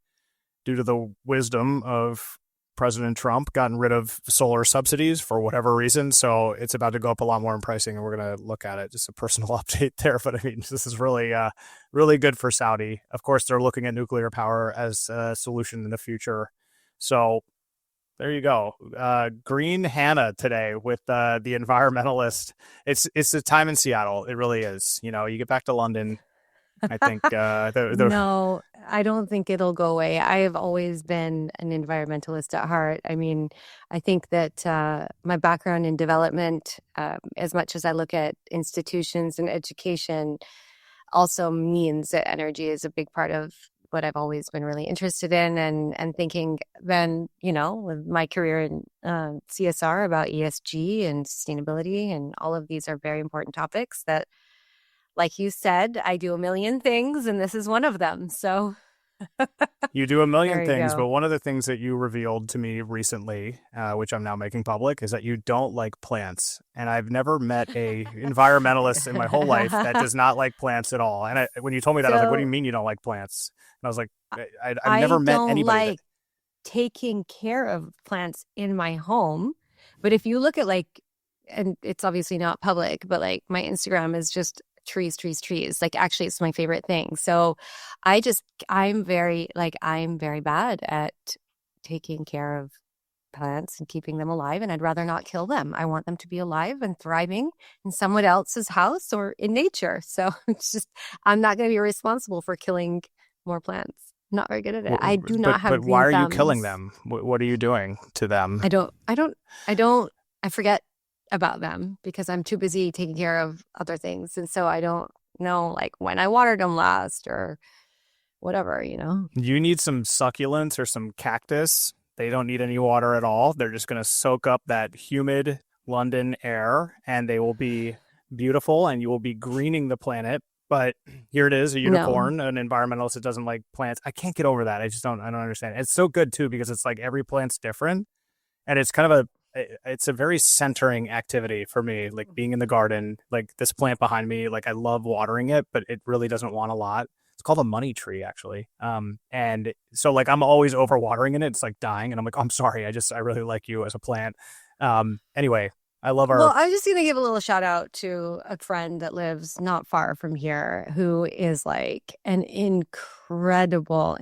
due to the wisdom of President Trump, gotten rid of solar subsidies for whatever reason. So it's about to go up a lot more in pricing, and we're going to look at it. Just a personal update there. But I mean, this is really, really good for Saudi. Of course, they're looking at nuclear power as a solution in the future. So there you go. Green Hanaa today with the environmentalist. It's a time in Seattle. It really is. You get back to London, I think. No, I don't think it'll go away. I have always been an environmentalist at heart. I mean, I think that my background in development, as much as I look at institutions and education, also means that energy is a big part of what I've always been really interested in, and thinking then, with my career in CSR about ESG and sustainability, and all of these are very important topics that, like you said, I do a million things, and this is one of them. So you do a million things, go. but one of the things that you revealed to me recently, which I'm now making public, is that you don't like plants. And I've never met a environmentalist in my whole life that does not like plants at all. And when you told me that, I was like, what do you mean you don't like plants? And I was like, I've never met anybody. Like taking care of plants in my home, But if you look at like, and it's obviously not public, but like my Instagram is just trees, trees, trees. Like actually it's my favorite thing. So I'm very bad at taking care of plants and keeping them alive, and I'd rather not kill them. I want them to be alive and thriving in someone else's house or in nature. So it's just, I'm not going to be responsible for killing more plants. I'm not very good at it. I do not have But green why are you thumbs. killing them? What are you doing to them? I forget about them because I'm too busy taking care of other things. And so I don't know like when I watered them last or whatever, you know. You need some succulents or some cactus. They don't need any water at all. They're just going to soak up that humid London air and they will be beautiful and you will be greening the planet. But here it is, a unicorn, an environmentalist that doesn't like plants. I can't get over that. I don't understand. It's so good too because it's like every plant's different and it's kind of it's a very centering activity for me, like being in the garden, like this plant behind me, like I love watering it, but it really doesn't want a lot. It's called a money tree, actually. And so like I'm always overwatering in it. It's like dying. And I'm like, oh, I'm sorry. I really like you as a plant. Anyway, I love our... Well, I was just going to give a little shout out to a friend that lives not far from here who is like an incredible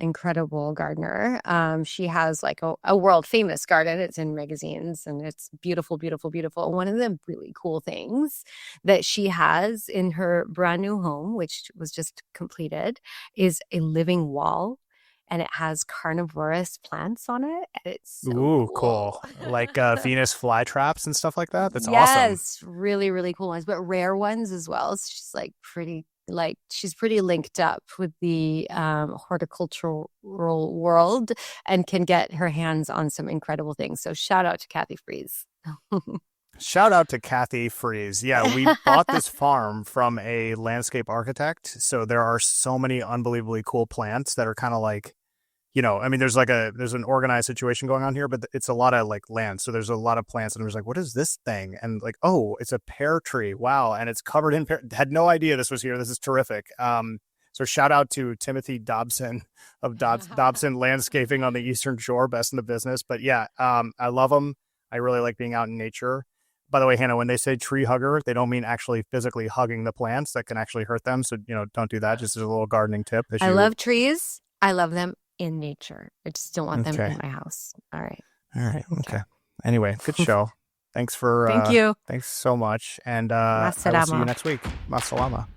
gardener. She has like a world famous garden. It's in magazines and it's beautiful, beautiful, beautiful. One of the really cool things that she has in her brand new home, which was just completed, is a living wall. And it has carnivorous plants on it. And it's so cool. Like Venus flytraps and stuff like that. That's awesome. Yes, really, really cool ones, but rare ones as well. So she's pretty linked up with the horticultural world and can get her hands on some incredible things. So shout out to Kathy Fries. Shout out to Kathy Fries. Yeah, we bought this farm from a landscape architect. So there are so many unbelievably cool plants that are kind of like, you know, I mean, there's an organized situation going on here, but it's a lot of like land. So there's a lot of plants and there's like, what is this thing? And like, oh, it's a pear tree. Wow. And it's covered in pear. Had no idea this was here. This is terrific. So shout out to Timothy Dobson of Dobson Landscaping on the Eastern Shore, best in the business. But yeah, I love them. I really like being out in nature. By the way, Hannah, when they say tree hugger, they don't mean actually physically hugging the plants. That can actually hurt them. So, you know, don't do that. Just as a little gardening tip. I love trees. I love them in nature. I just don't want them in my house. All right. Okay. Anyway, good show. Thanks for... Thank you. Thanks so much. And I will see you next week. Masalama.